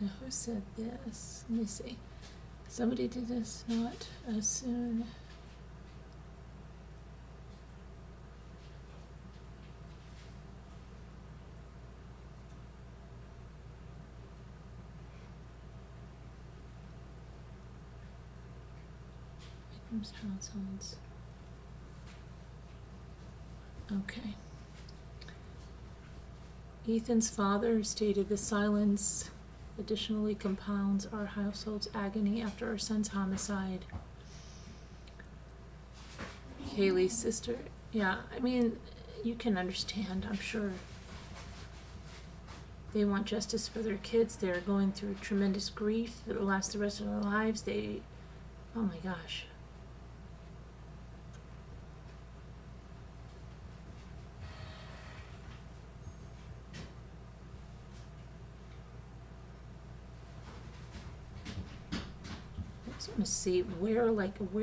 Now, who said this? Let me see. Somebody did this not as soon. Victims' households. Okay. Ethan's father stated the silence additionally compounds our household's agony after our son's homicide. Kaylee's sister, yeah, I mean, you can understand, I'm sure. They want justice for their kids. They're going through tremendous grief that'll last the rest of their lives. Oh my gosh. I want to see where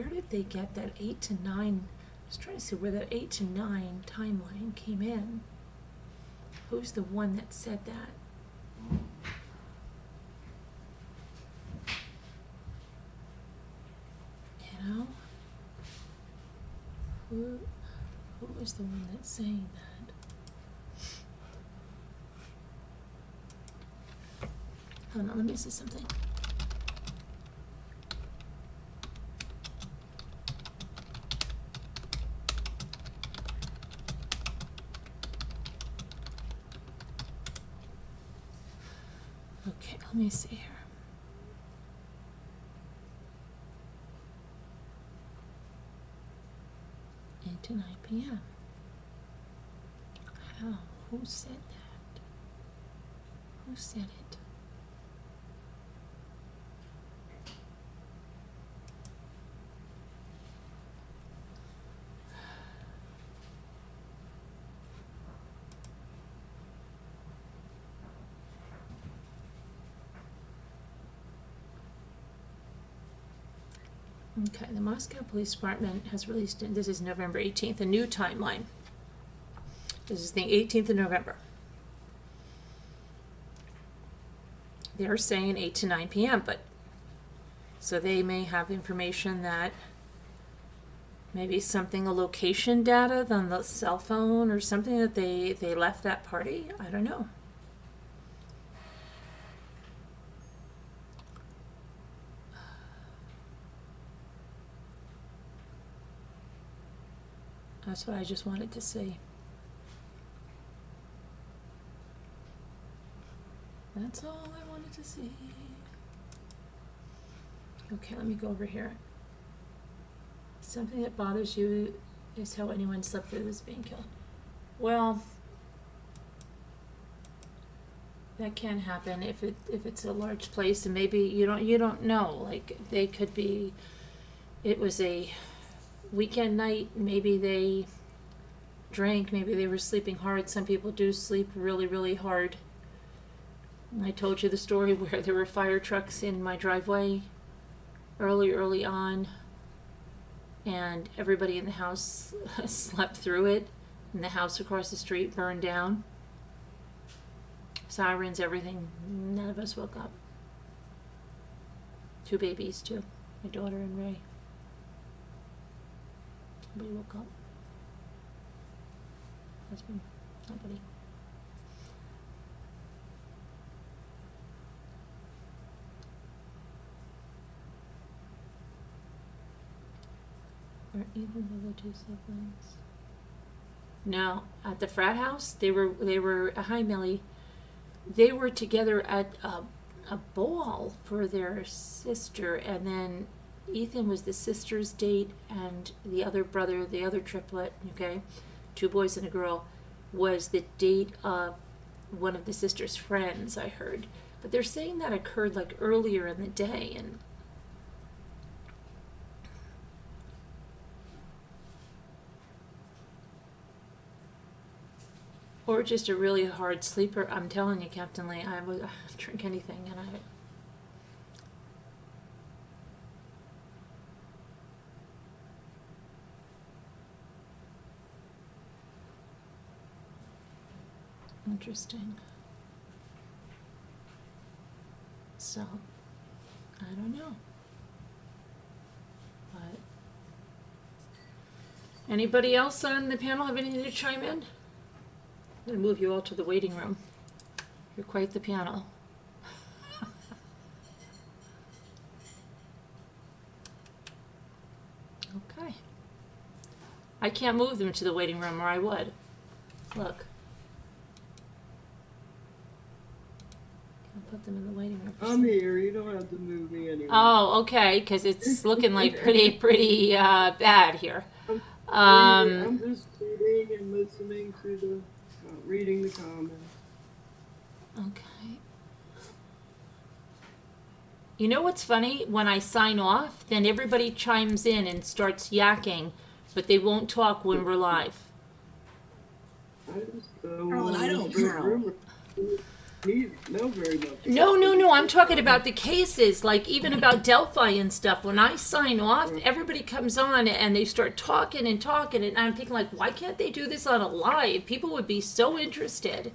did they get that 8 to 9? I was trying to see where that 8 to 9 timeline came in. Who's the one that said that? You know? Who was the one that's saying that? Hold on, let me see something. Okay, let me see here. To 9 p.m. How? Who said that? Who said it? Okay, the Moscow Police Department has released, this is November 18th, a new timeline. This is the 18th of November. They're saying 8 to 9 p.m., but so they may have information that maybe something, a location data on the cell phone or something that they left that party. I don't know. That's what I just wanted to see. That's all I wanted to see. Okay, let me go over here. Something that bothers you is how anyone slept through this being killed. Well, that can happen if it's a large place, and maybe you don't know. Like, they could be. It was a weekend night, maybe they drank, maybe they were sleeping hard. Some people do sleep really, really hard. I told you the story where there were fire trucks in my driveway early on, and everybody in the house slept through it, and the house across the street burned down. Sirens, everything. None of us woke up. 2 babies, too. My daughter and Ray. Nobody woke up. Husband, nobody. Or even the other 2 siblings. No, at the frat house, they were hi Millie. They were together at a ball for their sister, and then Ethan was the sister's date, and the other brother, the other triplet, okay, 2 boys and a girl, was the date of one of the sister's friends, I heard. But they're saying that occurred like earlier in the day, and or just a really hard sleeper. I'm telling you, Captain Lee, I would drink anything, and I. Interesting. So, I don't know. But anybody else on the panel have anything to chime in? I'm going to move you all to the waiting room. You're quite the panel. Okay. I can't move them to the waiting room, or I would. Look. Can't put them in the waiting room. I'm here. You don't have to move me anymore. Oh, okay, because it's looking like pretty bad here. I'm just reading and listening to the, reading the comments. Okay. You know what's funny? When I sign off, then everybody chimes in and starts yakking, but they won't talk when we're live. I just Carlin, I don't count. He know very much. No. I'm talking about the cases, like even about Delphi and stuff. When I sign off, everybody comes on and they start talking, and I'm thinking, like, why can't they do this on a live? People would be so interested.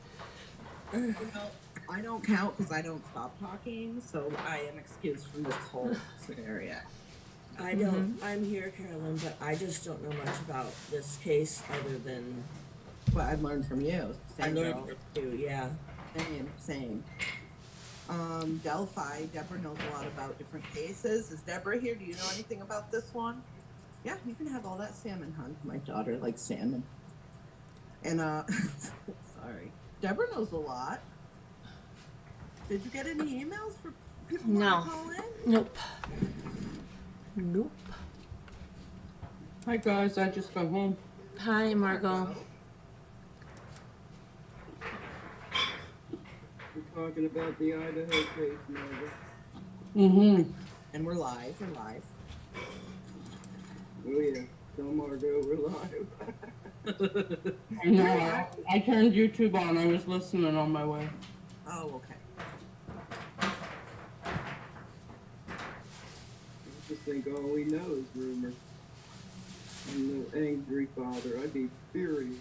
You know, I don't count because I don't stop talking, so I am excused from this whole scenario. I don't. I'm here, Carolyn, but I just don't know much about this case other than What I've learned from you. I Same learned girl. it too. Yeah. Same. Delphi, Deborah knows a lot about different cases. Is Deborah here? Do you know anything about this one? Yeah, you can have all that salmon, hon. My daughter likes salmon. And, sorry. Deborah knows a lot. Did you get any emails for people who want to call in? Nope. Hi guys, I just got home. Hi, Margot. We're talking about the Idaho case, Margaret. And we're live. Oh yeah, tell Margot we're live. No, I turned YouTube on. I was listening on my way. Oh, okay. I just think all we know is rumor. I'm the angry father. I'd be furious.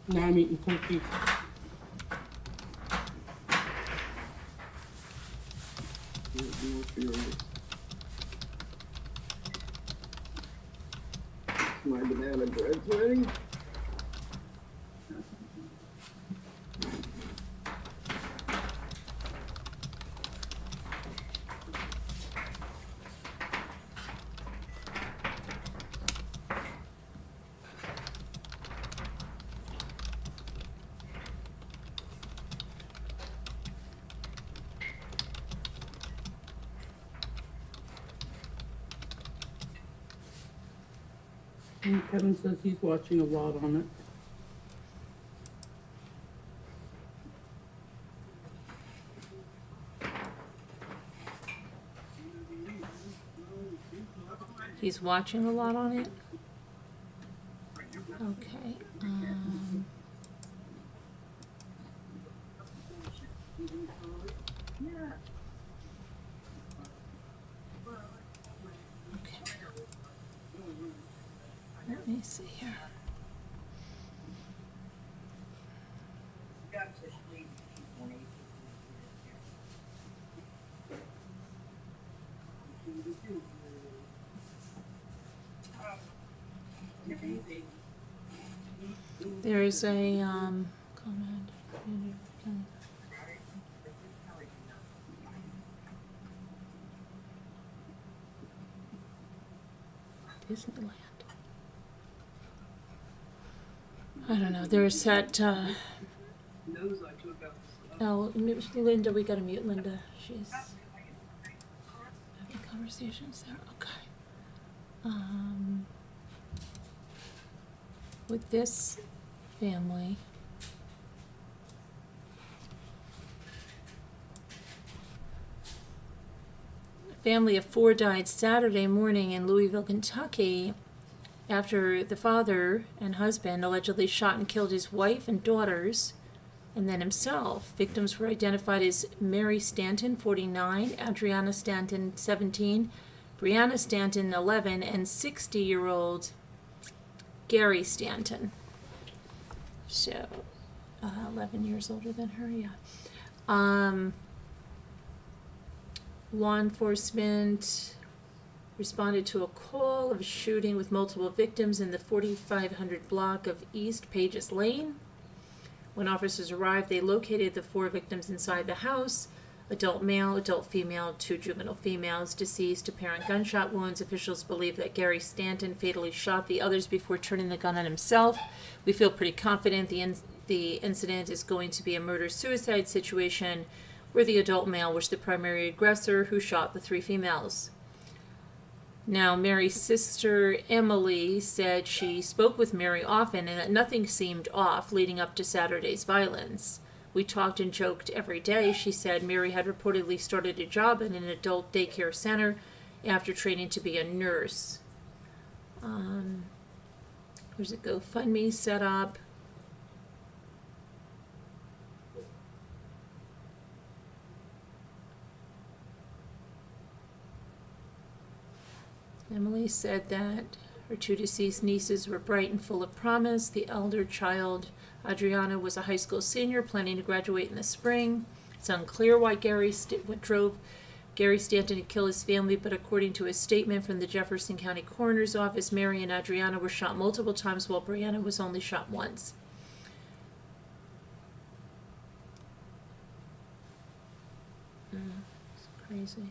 Now I'm eating cookies. More furious. My banana bread's ready. And Kevin says he's watching a lot on it. He's watching a lot on it. Okay. Okay. Let me see here. There's a comment. Disneyland. I don't know. There's that. Oh, Linda, we gotta mute Linda. She's having conversations there. Okay. With this family. A family of 4 died Saturday morning in Louisville, Kentucky, after the father and husband allegedly shot and killed his wife and daughters, and then himself. Victims were identified as Mary Stanton, 49, Adriana Stanton, 17, Brianna Stanton, 11, and 60-year-old Gary Stanton. So, 11 years older than her, yeah. Law enforcement responded to a call of a shooting with multiple victims in the 4500 block of East Pages Lane. When officers arrived, they located the 4 victims inside the house: adult male, adult female, 2 juvenile females, deceased, apparent gunshot wounds. Officials believe that Gary Stanton fatally shot the others before turning the gun on himself. We feel pretty confident the incident is going to be a murder-suicide situation where the adult male was the primary aggressor who shot the 3 females. Now, Mary's sister, Emily, said she spoke with Mary often and that nothing seemed off leading up to Saturday's violence. We talked and joked every day, she said. Mary had reportedly started a job in an adult daycare center after training to be a nurse. There's a GoFundMe set up. Emily said that her 2 deceased nieces were bright and full of promise. The elder child, Adriana, was a high school senior planning to graduate in the spring. It's unclear what drove Gary Stanton to kill his family, but according to a statement from the Jefferson County Coroner's Office, Mary and Adriana were shot multiple times while Brianna was only shot once. It's crazy.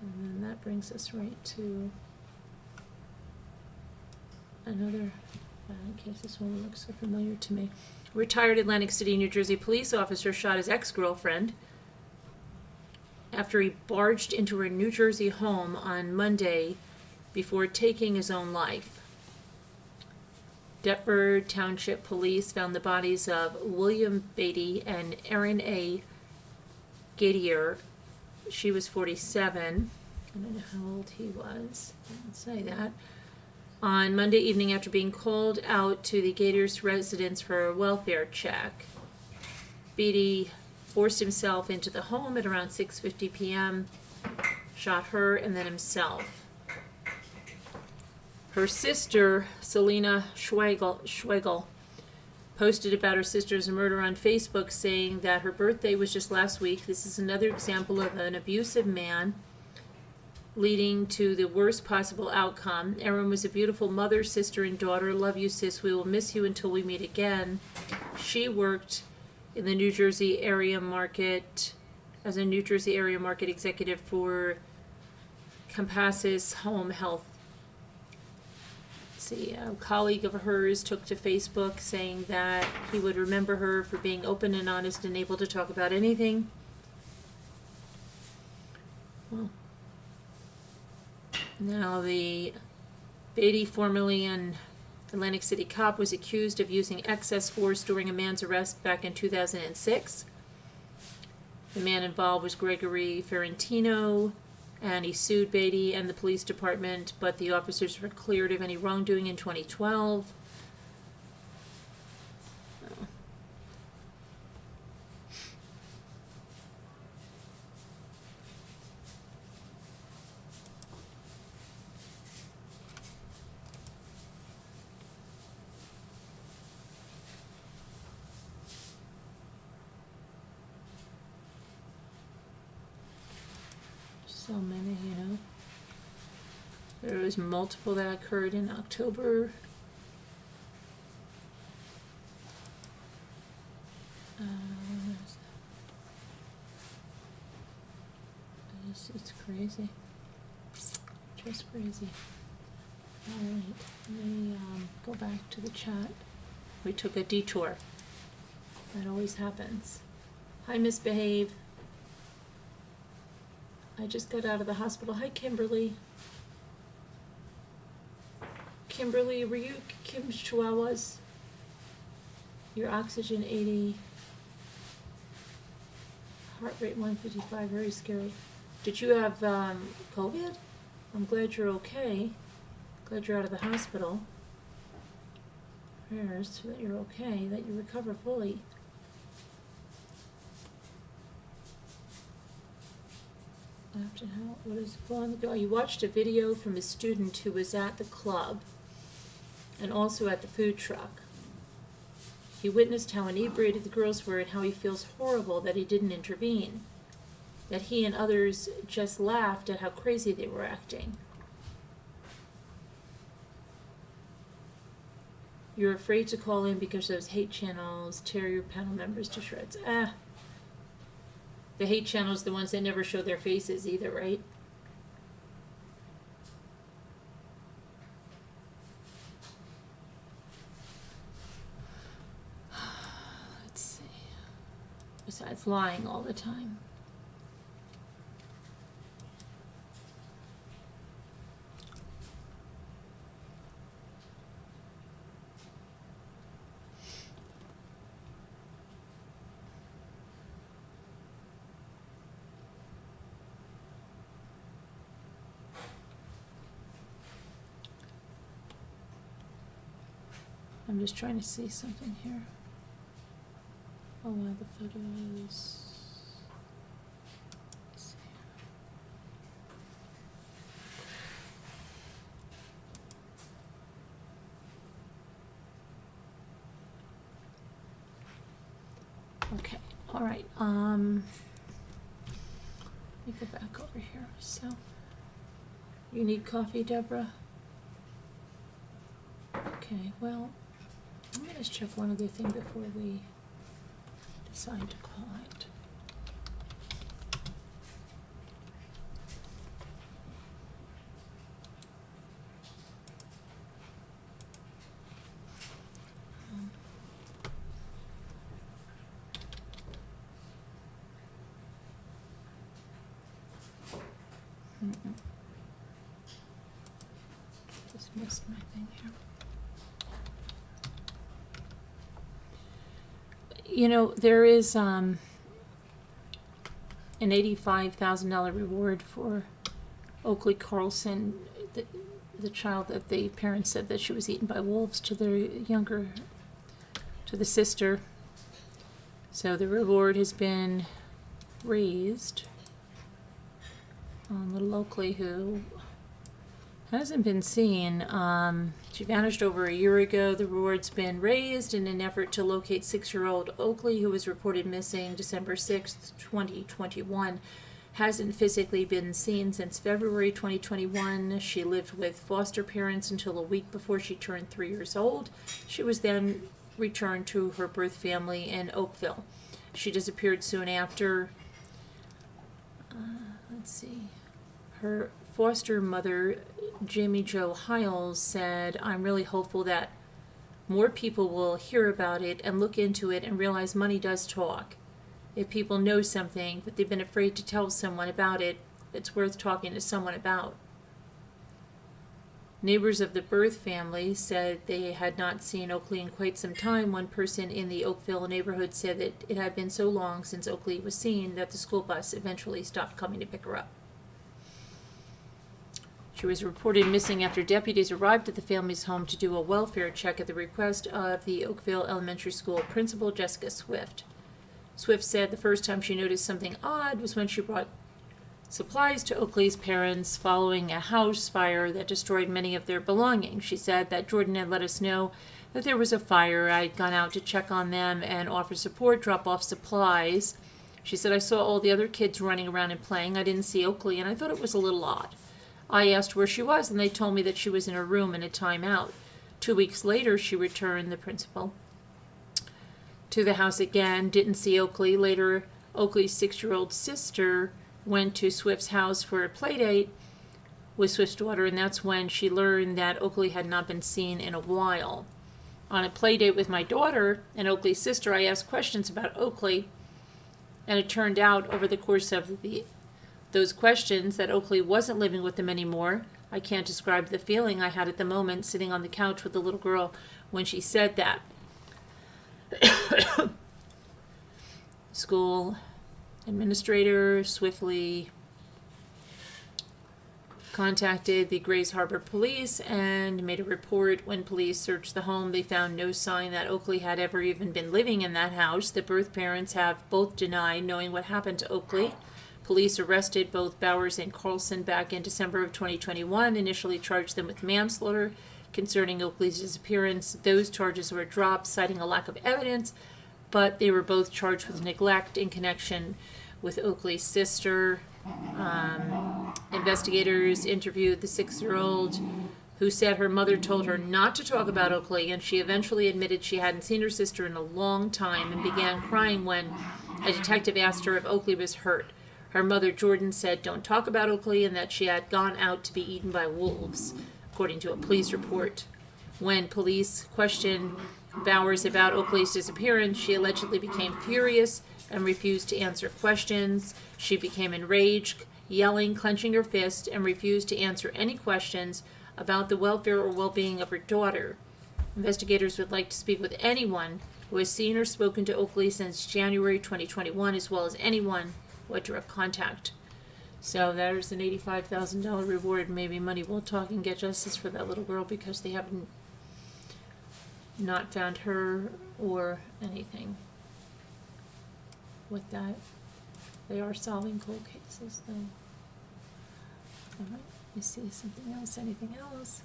And then that brings us right to another case. This one looks so familiar to me. Retired Atlantic City, New Jersey police officer shot his ex-girlfriend after he barged into her New Jersey home on Monday before taking his own life. Deptford Township Police found the bodies of William Beatty and Erin A. Gadier. She was 47. I don't know how old he was. I didn't say that. On Monday evening after being called out to the Gators' residence for a welfare check. Beatty forced himself into the home at around 6:50 p.m., shot her and then himself. Her sister, Selena Schwegel, posted about her sister's murder on Facebook, saying that her birthday was just last week. This is another example of an abusive man leading to the worst possible outcome. Erin was a beautiful mother, sister, and daughter. Love you, sis. We will miss you until we meet again. She worked in the New Jersey area market as a New Jersey area market executive for Compassus Home Health. A colleague of hers took to Facebook saying that he would remember her for being open and honest and able to talk about anything. Well, Now, the Beatty, formerly an Atlantic City cop, was accused of using excess force during a man's arrest back in 2006. The man involved was Gregory Ferrantino, and he sued Beatty and the police department, but the officers were cleared of any wrongdoing in 2012. So many, you know. There was multiple that occurred in October. It's crazy. Just crazy. Alright, let me go back to the chat. We took a detour. That always happens. Hi, Misbehave. I just got out of the hospital. Hi, Kimberly. Kimberly, were you Kim's Chihuahuas? Your oxygen 80. Heart rate 155. Very scary. Did you have COVID? I'm glad you're okay. Glad you're out of the hospital. Prayers that you're okay, that you recover fully. After how, what is going on? You watched a video from a student who was at the club and also at the food truck. He witnessed how inebriated the girls were and how he feels horrible that he didn't intervene. That he and others just laughed at how crazy they were acting. You're afraid to call in because those hate channels tear your panel members to shreds. The hate channels, the ones that never show their faces either, right? Let's see. Besides lying all the time. I'm just trying to see something here. Oh wow, the photos. Let's see. Okay, all right. Let me go back over here. So, you need coffee, Deborah? Okay, well, I'm going to check one other thing before we decide to call it. Just missed my thing here. You know, there is an $85,000 reward for Oakley Carlson, the child that the parents said that she was eaten by wolves, to the sister. So the reward has been raised. Little Oakley, who hasn't been seen. She vanished over a year ago. The reward's been raised in an effort to locate 6-year-old Oakley, who was reported missing December 6th, 2021. Hasn't physically been seen since February 2021. She lived with foster parents until a week before she turned 3 years old. She was then returned to her birth family in Oakville. She disappeared soon after. Let's see. Her foster mother, Jamie Jo Hiles, said, "I'm really hopeful that more people will hear about it and look into it and realize money does talk. If people know something, but they've been afraid to tell someone about it, it's worth talking to someone about." Neighbors of the birth family said they had not seen Oakley in quite some time. One person in the Oakville neighborhood said that it had been so long since Oakley was seen that the school bus eventually stopped coming to pick her up. She was reported missing after deputies arrived at the family's home to do a welfare check at the request of the Oakville Elementary School principal, Jessica Swift. Swift said the first time she noticed something odd was when she brought supplies to Oakley's parents following a house fire that destroyed many of their belongings. She said that Jordan had let us know that there was a fire. I'd gone out to check on them and offer support, drop off supplies. She said, I saw all the other kids running around and playing. I didn't see Oakley, and I thought it was a little odd. I asked where she was, and they told me that she was in her room in a timeout. 2 weeks later, she returned, the principal, to the house again, didn't see Oakley. Later, Oakley's 6-year-old sister went to Swift's house for a play date with Swift's daughter, and that's when she learned that Oakley had not been seen in a while. On a play date with my daughter and Oakley's sister, I asked questions about Oakley, and it turned out over the course of those questions that Oakley wasn't living with them anymore. I can't describe the feeling I had at the moment sitting on the couch with the little girl when she said that. School administrator swiftly contacted the Grays Harbor police and made a report. When police searched the home, they found no sign that Oakley had ever even been living in that house. The birth parents have both denied knowing what happened to Oakley. Police arrested both Bowers and Carlson back in December of 2021, initially charged them with manslaughter concerning Oakley's disappearance. Those charges were dropped, citing a lack of evidence, but they were both charged with neglect in connection with Oakley's sister. Investigators interviewed the 6-year-old who said her mother told her not to talk about Oakley, and she eventually admitted she hadn't seen her sister in a long time and began crying when a detective asked her if Oakley was hurt. Her mother, Jordan, said don't talk about Oakley and that she had gone out to be eaten by wolves, according to a police report. When police questioned Bowers about Oakley's disappearance, she allegedly became furious and refused to answer questions. She became enraged, yelling, clenching her fist, and refused to answer any questions about the welfare or well-being of her daughter. Investigators would like to speak with anyone who has seen or spoken to Oakley since January 2021, as well as anyone who had direct contact. So there's an $85,000 reward. Maybe money will talk and get justice for that little girl because they haven't not found her or anything with that. They are solving cold cases, though. All right, let me see something else. Anything else?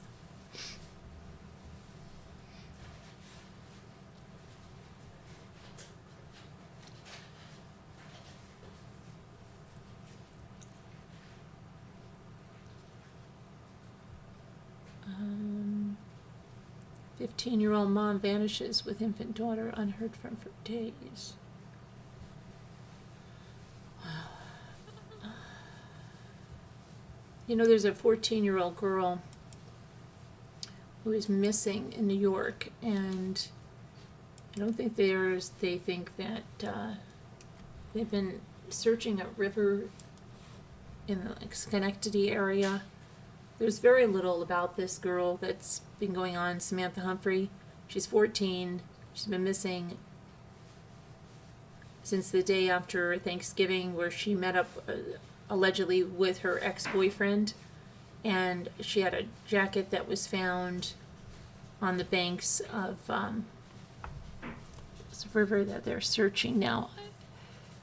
Um, 15-year-old mom vanishes with infant daughter unheard from for days. You know, there's a 14-year-old girl who is missing in New York, and I don't think they think that they've been searching a river in the Schenectady area. There's very little about this girl that's been going on. Samantha Humphrey, she's 14. She's been missing since the day after Thanksgiving, where she met up allegedly with her ex-boyfriend, and she had a jacket that was found on the banks of this river that they're searching now.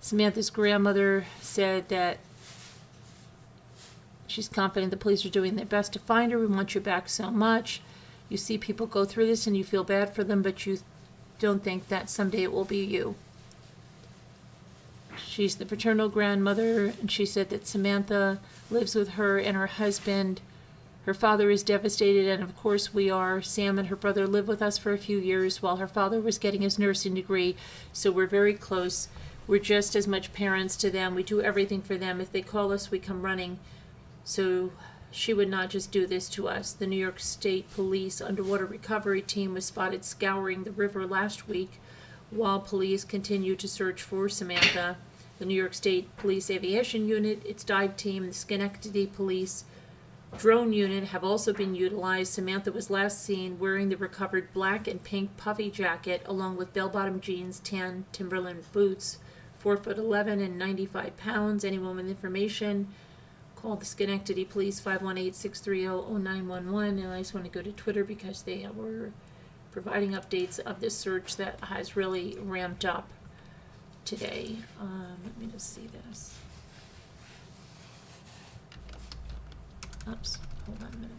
Samantha's grandmother said that she's confident the police are doing their best to find her. We want you back so much. You see people go through this and you feel bad for them, but you don't think that someday it will be you. She's the paternal grandmother, and she said that Samantha lives with her and her husband. Her father is devastated, and of course we are. Sam and her brother lived with us for a few years while her father was getting his nursing degree, so we're very close. We're just as much parents to them. We do everything for them. If they call us, we come running. So she would not just do this to us. The New York State Police Underwater Recovery Team was spotted scouring the river last week while police continue to search for Samantha. The New York State Police Aviation Unit, its dive team, the Schenectady Police drone unit have also been utilized. Samantha was last seen wearing the recovered black and pink puffy jacket along with bell-bottom jeans, tan Timberland boots, 4'11" and 95 pounds. Anyone with information, call the Schenectady Police 518-630-0911. And I just want to go to Twitter because they were providing updates of this search that has really ramped up today. Let me just see this. Oops, hold on a minute.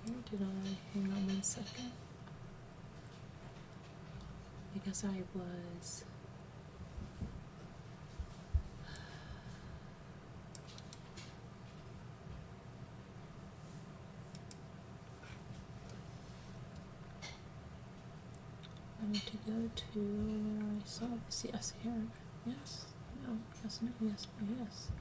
Where did I, hang on 1 second. Because I was, I need to go to where I saw this, yes, here, yes, no, yes, no, yes, no, yes.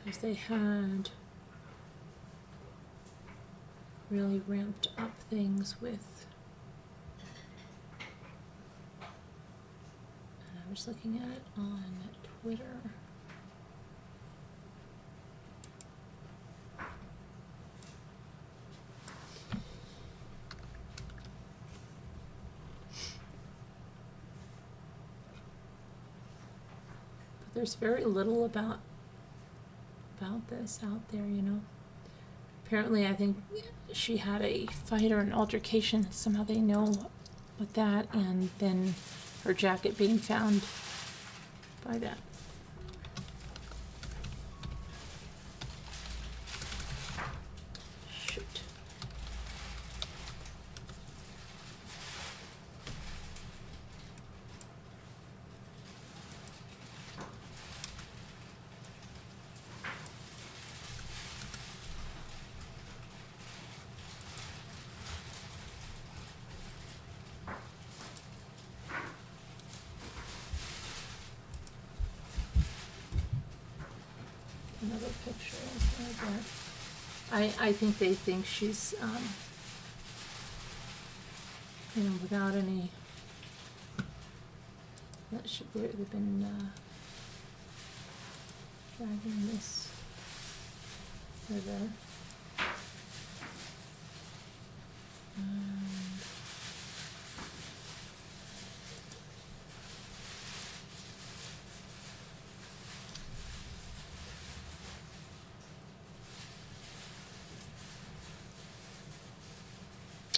Because they had really ramped up things with, and I was looking at it on Twitter. But there's very little about this out there, you know. Apparently, I think she had a fight or an altercation. Somehow they know with that, and then her jacket being found by that. Shoot. Another picture of that. I think they think she's, you know, without any, that should, they've been, dragging this further.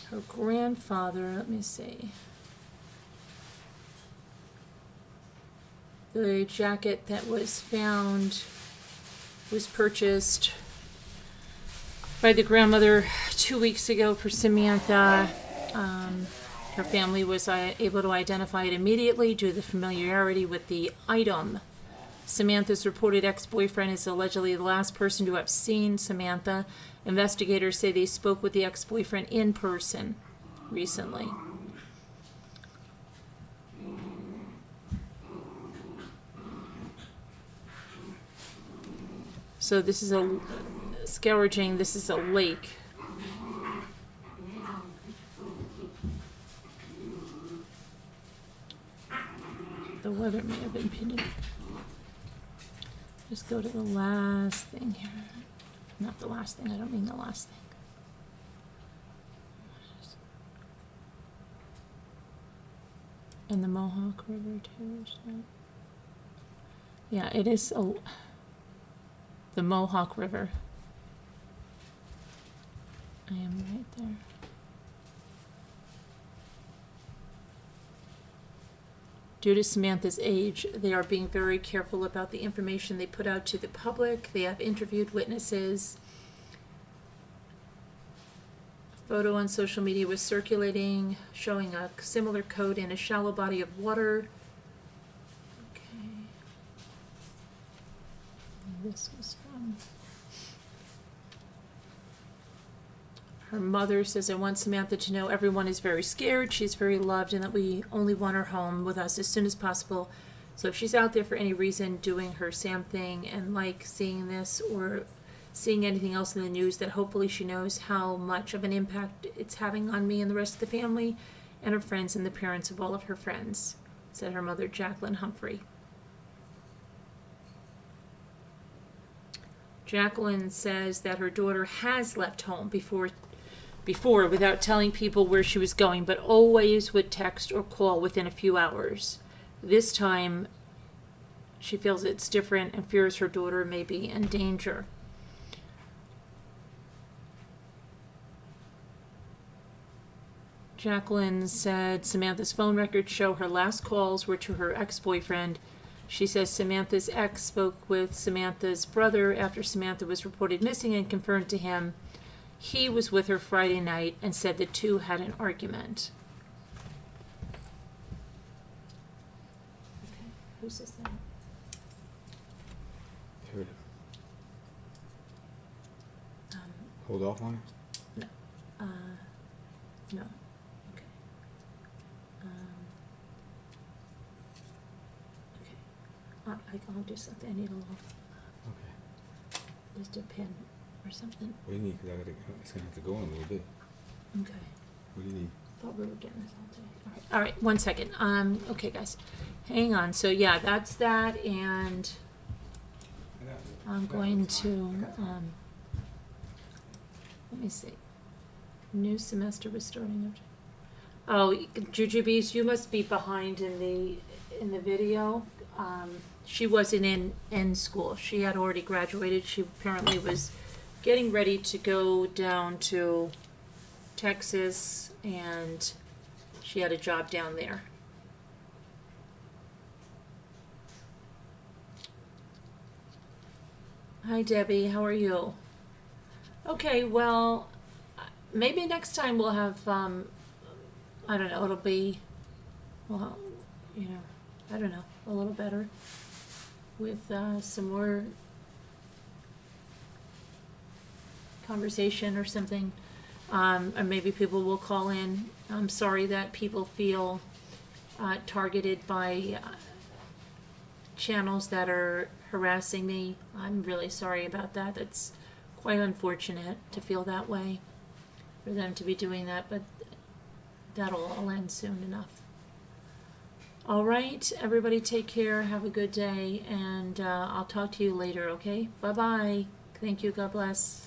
Her grandfather, let me see. The jacket that was found was purchased by the grandmother 2 weeks ago for Samantha. Her family was able to identify it immediately due to the familiarity with the item. Samantha's reported ex-boyfriend is allegedly the last person to have seen Samantha. Investigators say they spoke with the ex-boyfriend in person recently. So this is a scourging, this is a lake. The weather may have impeded. Just go to the last thing here. Not the last thing, I don't mean the last thing. And the Mohawk River too, so. Yeah, it is the Mohawk River. I am right there. Due to Samantha's age, they are being very careful about the information they put out to the public. They have interviewed witnesses. A photo on social media was circulating showing a similar coat in a shallow body of water. Okay. And this was from Her mother says, I want Samantha to know everyone is very scared, she's very loved, and that we only want her home with us as soon as possible. So if she's out there for any reason doing her Sam thing and like seeing this or seeing anything else in the news, that hopefully she knows how much of an impact it's having on me and the rest of the family and her friends and the parents of all of her friends, said her mother, Jacqueline Humphrey. Jacqueline says that her daughter has left home before without telling people where she was going, but always would text or call within a few hours. This time, she feels it's different and fears her daughter may be in danger. Jacqueline said Samantha's phone records show her last calls were to her ex-boyfriend. She says Samantha's ex spoke with Samantha's brother after Samantha was reported missing and confirmed to him he was with her Friday night and said the two had an argument. Okay, who's this then? Heard it. Hold off on it? No. Okay. I'll do something. I need a little, Okay. just a pen or something. What do you need? Because it's going to have to go in a little bit. Okay. What do you need? Thought we were getting this all day. All right, 1 second. Okay, guys, hang on. So yeah, that's that, and I'm going to let me see. New semester was starting. Oh, Jujubes, you must be behind in the video. She wasn't in school. She had already graduated. She apparently was getting ready to go down to Texas, and she had a job down there. Hi, Debbie. How are you? Okay, well, maybe next time we'll have, I don't know, it'll be, well, I don't know, a little better with some more conversation or something. Or maybe people will call in. I'm sorry that people feel targeted by channels that are harassing me. I'm really sorry about that. That's quite unfortunate to feel that way, for them to be doing that, but that'll all end soon enough. All right, everybody take care, have a good day, and I'll talk to you later, okay? Bye-bye. Thank you, God bless.